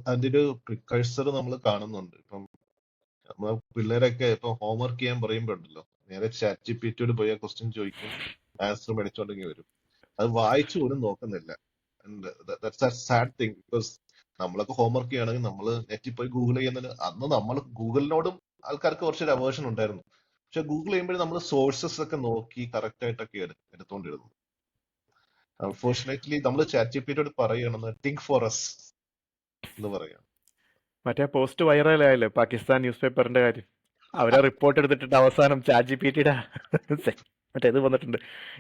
അതിന്റെ ഒരു പ്രിക്കഴ്സർ നമ്മൾ കാണുന്നുണ്ട്. ഇപ്പം പിള്ളേരൊക്കെ ഇപ്പൊ ഹോംവർക്ക് ചെയ്യാൻ പറയുമ്പോ ഉണ്ടല്ലോ, നേരെ ChatGPT പോയി ക്വസ്റ്റ്യൻ ചോദിക്കും, ആൻസർ മേടിച്ചോണ്ടെങ്കിൽ വരും. അത് വായിച്ചു പോലും നോക്കുന്നില്ല. That's A sad thing. Because നമ്മളൊക്കെ ഹോംവർക്ക് ചെയ്യുകയാണെങ്കിൽ നമ്മൾ നെറ്റിൽ പോയി ഗൂഗിൾ ചെയ്യുന്നതിന്, അന്ന് നമ്മൾ ഗൂഗിളിനോടും ആൾക്കാർക്ക് കുറച്ചൊരു അവേർഷൻ ഉണ്ടായിരുന്നു. പക്ഷെ ഗൂഗിൾ ചെയ്യുമ്പോഴും നമ്മൾ സോഴ്സസ് ഒക്കെ നോക്കി കറക്റ്റ് ആയിട്ടൊക്കെ എടുത്തോണ്ടിരുന്നു. അൺഫോർച്ചുനേറ്റ്ലി നമ്മൾ ചാറ്റ് ജിപിടിയോട് പറയണമെന്ന് തിങ്ക് ഫോർ അസ് എന്ന് പറയാം. മറ്റേ പോസ്റ്റ് വൈറലായല്ലേ പാകിസ്ഥാൻ ന്യൂസ് പേപ്പറിന്റെ കാര്യം. അവരെ റിപ്പോർട്ട് എടുത്തിട്ട് അവസാനം ചാറ്റ് ജി പി ടിയുടെ മറ്റേ ഇത് വന്നിട്ടുണ്ട്.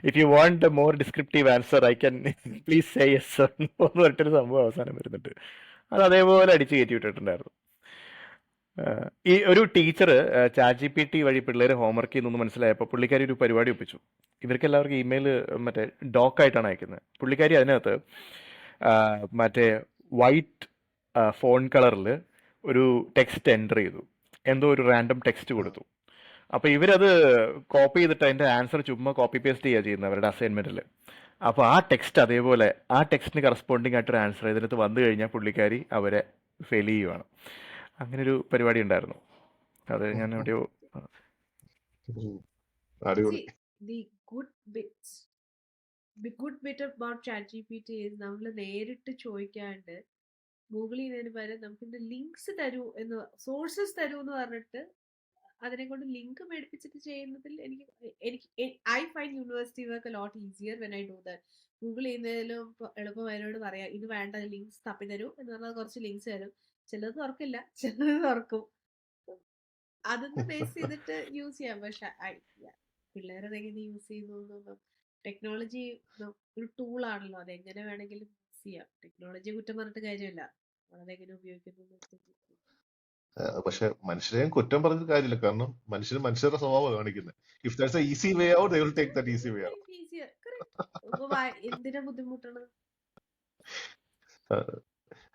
If you want more descriptive answer I can please say yes എന്ന് പറഞ്ഞിട്ടൊരു സംഭവം അവസാനം വരുന്നുണ്ട്. അത് അതേപോലെ അടിച്ചു കയറ്റി വിട്ടിട്ടുണ്ടായിരുന്നു. ഈ ഒരു teacher chat G P T വഴി പിള്ളേർ ഹോംവർക്ക് ചെയ്യുന്നു മനസ്സിലായപ്പോൾ പുള്ളിക്കാരി ഒരു പരിപാടി ഒപ്പിച്ചു. ഇവർക്ക് എല്ലാവർക്കും ഇമെയിൽ മറ്റേ ഡോക്കായിട്ടാണ് അയക്കുന്നത്. പുള്ളിക്കാരി അതിനകത്ത് മറ്റേ വൈറ്റ് ഫോൺ കളറിൽ ഒരു ടെക്സ്റ്റ് എൻ്റർ ചെയ്തു, എന്തോ ഒരു റാൻഡം ടെക്സ്റ്റ് കൊടുത്തു. അപ്പോൾ ഇവരത് കോപ്പി ചെയ്തിട്ട് അതിൻ്റെ ആൻസർ ചുമ്മാ കോപ്പി പേസ്റ്റ് ചെയ്യുക ചെയ്യുന്നത് അവരുടെ അസൈൻമെൻറ്റിൽ. അപ്പോൾ ആ ടെക്സ്റ്റ് അതേപോലെ ആ ടെക്സ്റ്റിന് കറസ്പോണ്ടിങ് ആയിട്ടൊരു ആൻസർ ഇതിനകത്ത് വന്നു കഴിഞ്ഞാൽ പുള്ളിക്കാരി അവരെ ഫെയിൽ ചെയ്യുവാണ്. അങ്ങനൊരു പരിപാടി ഉണ്ടായിരുന്നു. അത് ഞാൻ എവിടെയോ അടിപൊളി. See, the good bit about ChatGPT is നമ്മൾ നേരിട്ട് ചോദിക്കാണ്ട് ഗൂഗിൾ ചെയ്യുന്നതിന് പകരം നമുക്ക് ലിങ്ക്സ് തരൂ എന്ന്, സോഴ്സസ് തരൂ എന്ന് പറഞ്ഞിട്ട് അതിനെ കൊണ്ട് ലിങ്ക് മേടിപ്പിച്ചിട്ട് ചെയ്യുന്നതിൽ എനിക്ക് I find university work lot easier when I do that. Google ചെയ്യുന്നതിലും എളുപ്പം അവരോട് പറയാം ഇത് വേണ്ട ലിങ്ക്സ് തപ്പി തരൂ എന്ന് പറഞ്ഞാൽ കുറച്ച് ലിങ്ക്സ് തരും. ചിലത് തുറക്കില്ല, ചിലത് തുറക്കും. അതൊന്ന് ബേസ് ചെയ്തിട്ട് യൂസ് ചെയ്യാം. പക്ഷെ പിള്ളേരത് എങ്ങനെ യൂസ് ചെയ്യുന്നു, ടെക്നോളജി ഒരു ടൂളാണല്ലോ, അതെങ്ങനെ വേണമെങ്കിലും യൂസ് ചെയ്യാം. ടെക്നോളജി കുറ്റം പറഞ്ഞിട്ട് കാര്യമില്ല, അതെങ്ങനെ ഉപയോഗിക്കുന്നു. പക്ഷെ മനുഷ്യരെയും കുറ്റം പറഞ്ഞിട്ട് കാര്യമില്ല, കാരണം മനുഷ്യരുടെ സ്വഭാവം കാണിക്കുന്നത്. If that's A easy way out, they will take that easy way out. എന്തിനാ ബുദ്ധിമുട്ടാണ്?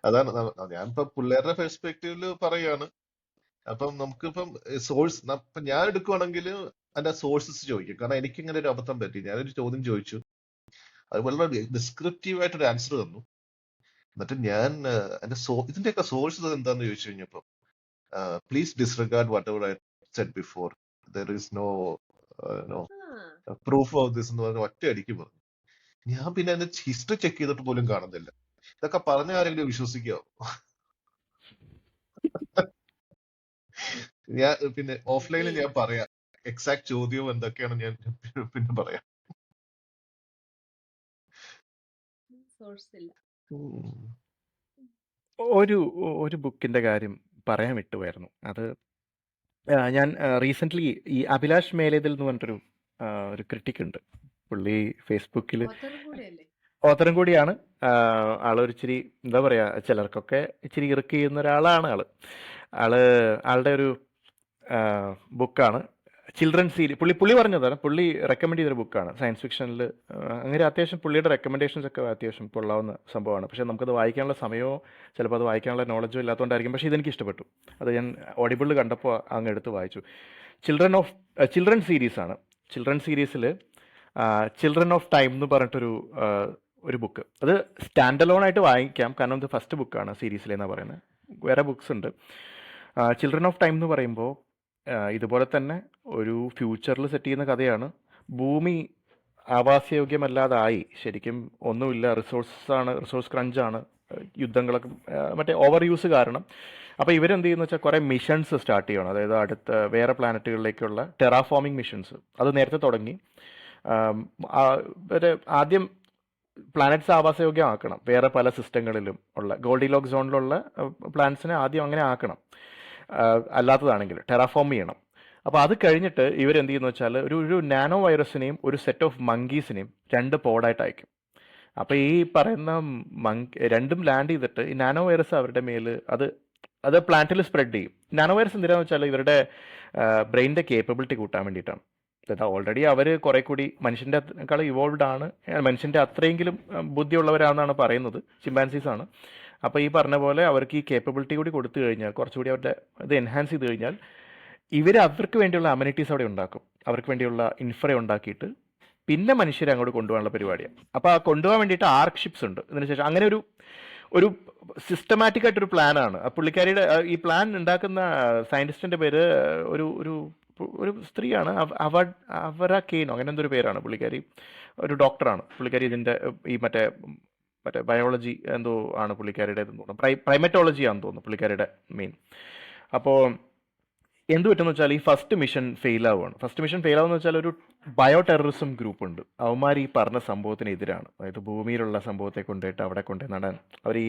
അതാണ് ഞാനിപ്പോ പിള്ളേരുടെ പെർസ്പെക്റ്റീവില് പറയാണ്. അപ്പം നമുക്കിപ്പം സോഴ്സ് ഇപ്പൊ ഞാൻ എടുക്കുവാണെങ്കിൽ അതിന്റെ സോഴ്സസ് ചോദിക്കും. കാരണം എനിക്ക് ഇങ്ങനെ ഒരു അബദ്ധം പറ്റി. ഞാനൊരു ചോദ്യം ചോദിച്ചു, അത് വളരെ ഡിസ്ക്രിപ്റ്റീവ് ആയിട്ടൊരു ആൻസർ തന്നു. എന്നിട്ട് ഞാൻ എന്റെ ഇതിന്റെയൊക്കെ സോഴ്സസ് എന്താന്ന് ചോദിച്ചു കഴിഞ്ഞപ്പോ please disregard whatever I said before, there is no proof of this എന്ന് പറഞ്ഞ ഒറ്റ അടിക്ക് പറഞ്ഞു. ഞാൻ പിന്നെ അതിന്റെ ഹിസ്റ്ററി ചെക്ക് ചെയ്തിട്ട് പോലും കാണുന്നില്ല. ഇതൊക്കെ പറഞ്ഞ ആരെങ്കിലും വിശ്വസിക്കാവോ? ഞാൻ പിന്നെ ഓഫ്ലൈനിൽ ഞാൻ പറയാം എക്സാക്ട് ചോദ്യവും എന്തൊക്കെയാണ് ഞാൻ പിന്നെ പറയാം. ഒരു ബുക്കിന്റെ കാര്യം പറയാൻ വിട്ടുപോയിരുന്നു. അത് ഞാൻ റീസെന്റ് ഈ അഭിലാഷ് മേലേതിൽ എന്ന് പറഞ്ഞിട്ടൊരു ഒരു ക്രിട്ടിക് ഉണ്ട്. പുള്ളി ഫേസ്ബുക്കിൽ ഓത്തരം കൂടിയാണ്. ആളൊരു ഇച്ചിരി എന്താ പറയാ, ചിലർക്കൊക്കെ ഇച്ചിരി ഇറുക്ക് ചെയ്യുന്ന ഒരാളാണ് ആളുടെ ഒരു ബുക്കാണ് ചിൽഡ്രൻ സീരീസ്. പുള്ളി പറഞ്ഞതാണ്, പുള്ളി റെക്കമെൻഡ് ചെയ്തൊരു ബുക്കാണ് സയൻസ് ഫിക്ഷനിൽ. അങ്ങനെ അത്യാവശ്യം പുള്ളിയുടെ റെക്കമെൻഡേഷൻസ് ഒക്കെ അത്യാവശ്യം കൊള്ളാവുന്ന സംഭവമാണ്. പക്ഷേ നമുക്കത് വായിക്കാനുള്ള സമയമോ ചിലപ്പോൾ അത് വായിക്കാനുള്ള നോളജോ ഇല്ലാത്തതുകൊണ്ടായിരിക്കും. പക്ഷേ ഇതെനിക്ക് ഇഷ്ടപ്പെട്ടു. അത് ഞാൻ ഓഡിബിളിൽ കണ്ടപ്പോൾ അങ്ങ് എടുത്ത് വായിച്ചു. ചിൽഡ്രൻ സീരീസാണ്. ചിൽഡ്രൻ സീരീസിൽ ചിൽഡ്രൻ ഓഫ് ടൈം എന്ന് പറഞ്ഞിട്ടൊരു ഒരു ബുക്ക്. അത് സ്റ്റാൻഡ് അലോൺ ആയിട്ട് വായിക്കാം, കാരണം ഇത് ഫസ്റ്റ് ബുക്കാണ് സീരീസിലെന്നാണ് പറയുന്നത്. വേറെ ബുക്സ് ഉണ്ട്. ചിൽഡ്രൻ ഓഫ് ടൈം എന്ന് പറയുമ്പോൾ ഇതുപോലെ തന്നെ ഒരു ഫ്യൂച്ചറിൽ സെറ്റ് ചെയ്യുന്ന കഥയാണ്. ഭൂമി ആവാസയോഗ്യമല്ലാതായി, ശരിക്കും ഒന്നുമില്ല, റിസോഴ്സ് ക്രഞ്ചാണ്, യുദ്ധങ്ങളൊക്കെ മറ്റേ ഓവർ യൂസ് കാരണം. അപ്പോൾ ഇവരെന്ത് ചെയ്യുന്ന വെച്ചാൽ കുറേ മിഷൻസ് സ്റ്റാർട്ട് ചെയ്യണം. അതായത് അടുത്ത വേറെ പ്ലാനറ്റുകളിലേക്കുള്ള ടെറാഫോമിംഗ് മിഷൻസ്. അത് നേരത്തെ തുടങ്ങി. ആദ്യം പ്ലാനറ്റ്സ് ആവാസയോഗ്യമാക്കണം, വേറെ പല സിസ്റ്റങ്ങളിലും ഉള്ള ഗോൾഡിലോക്ക് സോണിലുള്ള പ്ലാനറ്റ്സിനെ ആദ്യം അങ്ങനെ ആക്കണം. അല്ലാത്തതാണെങ്കിൽ ടെറാഫോം ചെയ്യണം. അപ്പോൾ അത് കഴിഞ്ഞിട്ട് ഇവരെന്ത് ചെയ്യുന്നു വെച്ചാൽ ഒരു നാനോ വൈറസിനെയും ഒരു സെറ്റ് ഓഫ് മങ്കീസിനെയും 2 പോഡായിട്ട് അയക്കും. അപ്പോൾ ഈ പറയുന്ന രണ്ടും ലാൻഡ് ചെയ്തിട്ട് ഈ നാനോ വൈറസ് അവരുടെ മേൽ അത് പ്ലാന്റിൽ സ്പ്രെഡ് ചെയ്യും. നാനോ വൈറസ് എന്തിനാന്ന് വെച്ചാൽ ഇവരുടെ ബ്രെയിനിൻ്റെ കേപ്പബിലിറ്റി കൂട്ടാൻ വേണ്ടിയിട്ടാണ്. അതായത് ഓൾറെഡി അവർ കുറെ കൂടി മനുഷ്യൻ്റെക്കാൾ ഇവോൾവ്ഡ് ആണ്, മനുഷ്യൻ്റെ അത്രയെങ്കിലും ബുദ്ധിയുള്ളവരാണെന്നാണ് പറയുന്നത്, ചിമ്പാൻസീസ് ആണ്. അപ്പോൾ ഈ പറഞ്ഞ പോലെ അവർക്ക് ഈ കേപ്പബിലിറ്റി കൂടി കൊടുത്തു കഴിഞ്ഞാൽ, കുറച്ചുകൂടി അവരുടെ ഇത് എൻഹാൻസ് ചെയ്ത് കഴിഞ്ഞാൽ, അവർക്ക് വേണ്ടിയുള്ള അമ്യൂണിറ്റീസ് അവിടെ ഉണ്ടാക്കും. അവർക്ക് വേണ്ടിയുള്ള ഇൻഫ്ര ഉണ്ടാക്കിയിട്ട് പിന്നെ മനുഷ്യരെ അങ്ങോട്ട് കൊണ്ടുപോകാനുള്ള പരിപാടിയാണ്. അപ്പോൾ ആ കൊണ്ടുപോകാൻ വേണ്ടിയിട്ട് ആർക്ക് ഷിപ്സ് ഉണ്ട്. ഇതിനുശേഷം അങ്ങനെ ഒരു സിസ്റ്റമാറ്റിക് ആയിട്ടൊരു പ്ലാനാണ്. പുള്ളിക്കാരിയുടെ ഈ പ്ലാൻ ഉണ്ടാക്കുന്ന സയൻറ്റിസ്റ്റിൻ്റെ പേര് ഒരു സ്ത്രീയാണ്, അവര കെയ്നോ അങ്ങനെ എന്തൊരു പേരാണ്. പുള്ളിക്കാരി ഒരു ഡോക്ടറാണ്. പുള്ളിക്കാരി ഇതിൻ്റെ ഈ മറ്റേ ബയോളജി എന്തോ ആണ് പുള്ളിക്കാരിയുടെ തോന്നുന്നു, പ്രൈമറ്റോളജി ആണെന്ന് തോന്നുന്നു പുള്ളിക്കാരിയുടെ മെയിൻ. അപ്പോൾ എന്ത് പറ്റുമെന്ന് വെച്ചാൽ ഈ ഫസ്റ്റ് മിഷൻ ഫെയിൽ ആവുകയാണ്. ഫസ്റ്റ് മിഷൻ ഫെയിൽ ആവുമെന്ന് വെച്ചാൽ ഒരു ബയോ ടെററിസം ഗ്രൂപ്പ് ഉണ്ട്. അവന്മാർ ഈ പറഞ്ഞ സംഭവത്തിന് എതിരാണ്. അതായത് ഭൂമിയിലുള്ള സംഭവത്തെ കൊണ്ടുപോയിട്ട് അവിടെ കൊണ്ടുപോയി നടാൻ അവർ ഈ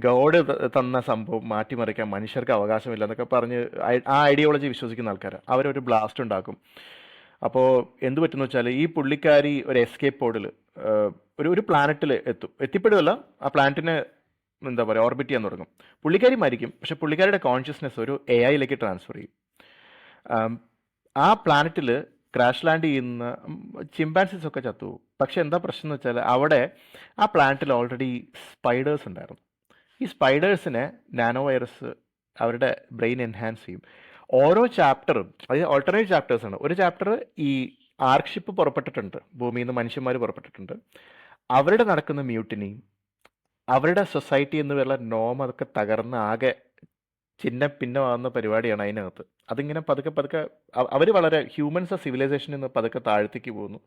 ഗോഡ് തന്ന സംഭവം മാറ്റിമറിക്കാൻ മനുഷ്യർക്ക് അവകാശമില്ല എന്നൊക്കെ പറഞ്ഞ് ആ ഐഡിയോളജി വിശ്വസിക്കുന്ന ആൾക്കാരാണ്. അവരൊരു ബ്ലാസ്റ്റ് ഉണ്ടാക്കും. അപ്പോൾ എന്ത് പറ്റുമെന്ന് വെച്ചാൽ ഈ പുള്ളിക്കാരി ഒരു എസ്കേപ്പ് പോഡിൽ ഒരു പ്ലാനറ്റിൽ എത്തിപ്പെടുകയല്ല, ആ പ്ലാനറ്റിനെ എന്താ പറയുക ഓർബിറ്റ് ചെയ്യാൻ തുടങ്ങും. പുള്ളിക്കാരി മരിക്കും, പക്ഷെ പുള്ളിക്കാരിയുടെ കോൺഷ്യസ്നെസ് ഒരു AI ട്രാൻസ്ഫർ ചെയ്യും. ആ പ്ലാനറ്റിൽ ക്രാഷ് ലാൻഡ് ചെയ്യുന്ന ചിമ്പാൻസീസ് ഒക്കെ ചത്തുപോകും. പക്ഷെ എന്താ പ്രശ്നം എന്ന് വെച്ചാൽ അവിടെ ആ പ്ലാനറ്റിൽ ഓൾറെഡി സ്പൈഡേഴ്സ് ഉണ്ടായിരുന്നു. ഈ സ്പൈഡേഴ്സിനെ നാനോ വൈറസ് അവരുടെ ബ്രെയിൻ എൻഹാൻസ് ചെയ്യും. ഓരോ ചാപ്റ്ററും അത് ഓൾട്ടർനേറ്റ് ചാപ്റ്റേഴ്സ് ആണ്. ഒരു ചാപ്റ്റർ ഈ ആർക്ക് ഷിപ്പ് പുറപ്പെട്ടിട്ടുണ്ട്, ഭൂമിയിൽ നിന്ന് മനുഷ്യന്മാർ പുറപ്പെട്ടിട്ടുണ്ട്, അവരുടെ നടക്കുന്ന മ്യൂട്ടിനി, അവരുടെ സൊസൈറ്റി എന്ന് പറയുന്ന നോം അതൊക്കെ തകർന്ന് ആകെ ചിന്ന ഭിന്നമാകുന്ന പരിപാടിയാണ് അതിനകത്ത്. അതിങ്ങനെ പതുക്കെ പതുക്കെ അവർ വളരെ ഹ്യൂമൻസ് സിവിലൈസേഷനിൽ നിന്ന് പതുക്കെ താഴത്തേക്ക് പോകുന്നു.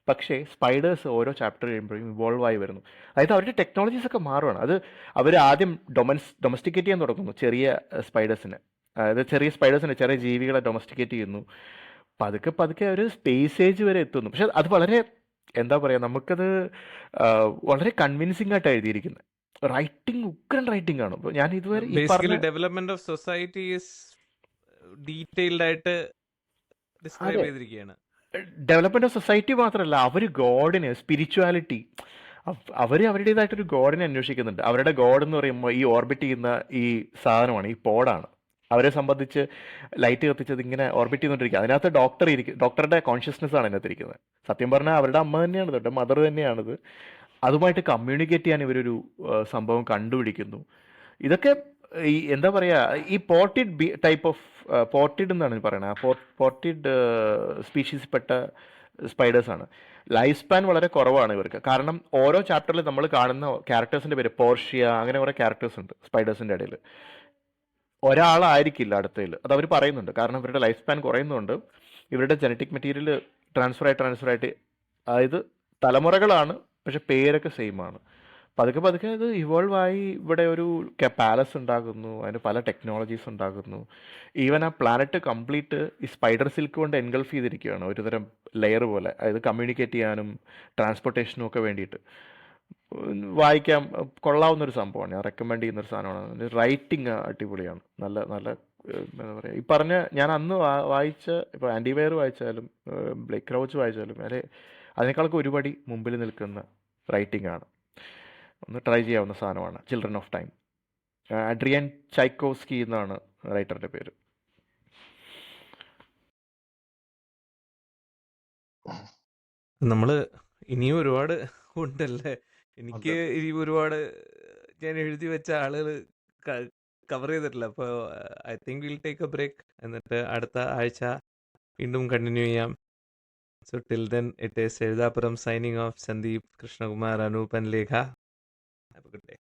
പക്ഷേ സ്പൈഡേഴ്സ് ഓരോ ചാപ്റ്റർ കഴിയുമ്പോഴും ഇവോൾവ് ആയി വരുന്നു. അതായത് അവരുടെ ടെക്നോളജീസ് ഒക്കെ മാറുകയാണ്. അത് അവർ ആദ്യം ഡൊമസ്റ്റിക്കേറ്റ് ചെയ്യാൻ തുടങ്ങുന്നു ചെറിയ സ്പൈഡേഴ്സിനെ. അതായത് ചെറിയ സ്പൈഡേഴ്സിനെ, ചെറിയ ജീവികളെ ഡൊമസ്റ്റിക്കേറ്റ് ചെയ്യുന്നു. പതുക്കെ പതുക്കെ അവർ സ്പേസ് ഏജ് വരെ എത്തുന്നു. പക്ഷെ അത് വളരെ എന്താ പറയുക, നമുക്കത് വളരെ കൺവിൻസിംഗ് ആയിട്ട് എഴുതിയിരിക്കുന്നത്. റൈറ്റിംഗ് ഉഗ്രൻ റൈറ്റിംഗ് ആണ്. അപ്പോൾ ഞാൻ ഇതുവരെ ഈ പറഞ്ഞ basically development of society is detailed ആയിട്ട് ഡിസ്ക്രൈബ് അതെ, ചെയ്തിരിക്കുകയാണ്. ഡെവലപ്മെന്റ് ഓഫ് സൊസൈറ്റി മാത്രമല്ല, അവർ ഗോഡിനെ, സ്പിരിച്വാലിറ്റി, അവർ അവരുടേതായിട്ടൊരു ഗോഡിനെ അന്വേഷിക്കുന്നുണ്ട്. അവരുടെ ഗോഡ് എന്ന് പറയുമ്പോൾ ഈ ഓർബിറ്റ് ചെയ്യുന്ന ഈ സാധനമാണ്, ഈ പോഡാണ്. അവരെ സംബന്ധിച്ച് ലൈറ്റ് കത്തിച്ചത് ഇങ്ങനെ ഓർബിറ്റ് ചെയ്തുകൊണ്ടിരിക്കുക. അതിനകത്ത് ഡോക്ടറുടെ കോൺഷ്യസ്നെസ് ആണ് അതിനകത്ത് ഇരിക്കുന്നത്. സത്യം പറഞ്ഞാൽ അവരുടെ അമ്മ തന്നെയാണിത്, അവരുടെ മദർ തന്നെയാണിത്. അതുമായിട്ട് കമ്മ്യൂണിക്കേറ്റ് ചെയ്യാൻ ഇവരൊരു സംഭവം കണ്ടുപിടിക്കുന്നു. ഇതൊക്കെ ഈ എന്താ പറയുക, ഈ പോർട്ടിഡ് ടൈപ്പ് ഓഫ് പോർട്ടിഡ് എന്നാണ് പറയുന്നത്. പോർട്ടിഡ് സ്പീഷീസ് പെട്ട സ്പൈഡേഴ്സ് ആണ്. ലൈഫ് സ്പാൻ വളരെ കുറവാണ് ഇവർക്ക്. കാരണം ഓരോ ചാപ്റ്ററിൽ നമ്മൾ കാണുന്ന ക്യാരക്ടേഴ്സിൻ്റെ പേര് പോർഷ്യ, അങ്ങനെ കുറേ ക്യാരക്ടേഴ്സ് ഉണ്ട് സ്പൈഡേഴ്സിൻ്റെ ഇടയിൽ. ഒരാളായിരിക്കില്ല അടുത്തതിൽ, അത് അവർ പറയുന്നുണ്ട്. കാരണം ഇവരുടെ ലൈഫ് സ്പാൻ കുറയുന്നുണ്ട്. ഇവരുടെ ജനറ്റിക് മെറ്റീരിയൽ ട്രാൻസ്ഫർ ആയിട്ട് അതായത് തലമുറകളാണ്, പക്ഷെ പേരൊക്കെ സെയിം ആണ്. പതുക്കെ പതുക്കെ അത് ഇവോൾവ് ആയി ഇവിടെ ഒരു പാലസ് ഉണ്ടാകുന്നു, അതിന് പല ടെക്നോളജീസ് ഉണ്ടാകുന്നു. ഈവൻ ആ പ്ലാനറ്റ് കംപ്ലീറ്റ് ഈ സ്പൈഡർ സിൽക്ക് കൊണ്ട് എൻഗൾഫ് ചെയ്തിരിക്കുകയാണ്, ഒരുതരം ലെയർ പോലെ. അതായത് കമ്മ്യൂണിക്കേറ്റ് ചെയ്യാനും ട്രാൻസ്പോർട്ടേഷനും ഒക്കെ വേണ്ടിയിട്ട്. വായിക്കാൻ കൊള്ളാവുന്നൊരു സംഭവമാണ്, ഞാൻ റെക്കമെൻഡ് ചെയ്യുന്നൊരു സാധനമാണ്. റൈറ്റിംഗ് അടിപൊളിയാണ്, നല്ല നല്ല എന്താ പറയുക, ഈ പറഞ്ഞ ഞാൻ അന്ന് വായിച്ച ഇപ്പോൾ ആൻറ്റിവെയർ വായിച്ചാലും ബ്ലേക്ക് ക്രൗച്ച് വായിച്ചാലും അതിനേക്കാളൊക്കെ ഒരുപടി മുമ്പിൽ നിൽക്കുന്ന റൈറ്റിംഗ് ആണ്. ഒന്ന് ട്രൈ ചെയ്യാവുന്ന സാധനമാണ് children of time. Adrian Tchaikovsky എന്നാണ് റൈറ്ററുടെ പേര്. നമ്മള് ഇനിയും ഒരുപാട് ഉണ്ടല്ലേ. ഉണ്ട്. എനിക്ക് ഇനി ഒരുപാട് ഞാൻ എഴുതി വെച്ച ആളുകൾ കവർ ചെയ്തിട്ടില്ല. അപ്പോൾ I think will take a break, എന്നിട്ട് അടുത്ത ആഴ്ച വീണ്ടും കണ്ടിന്യൂ ചെയ്യാം. So till then it is Ezhuthapuram signing off. Sandeep, Krishnakumar, Anoop and Lekha. Have a good day.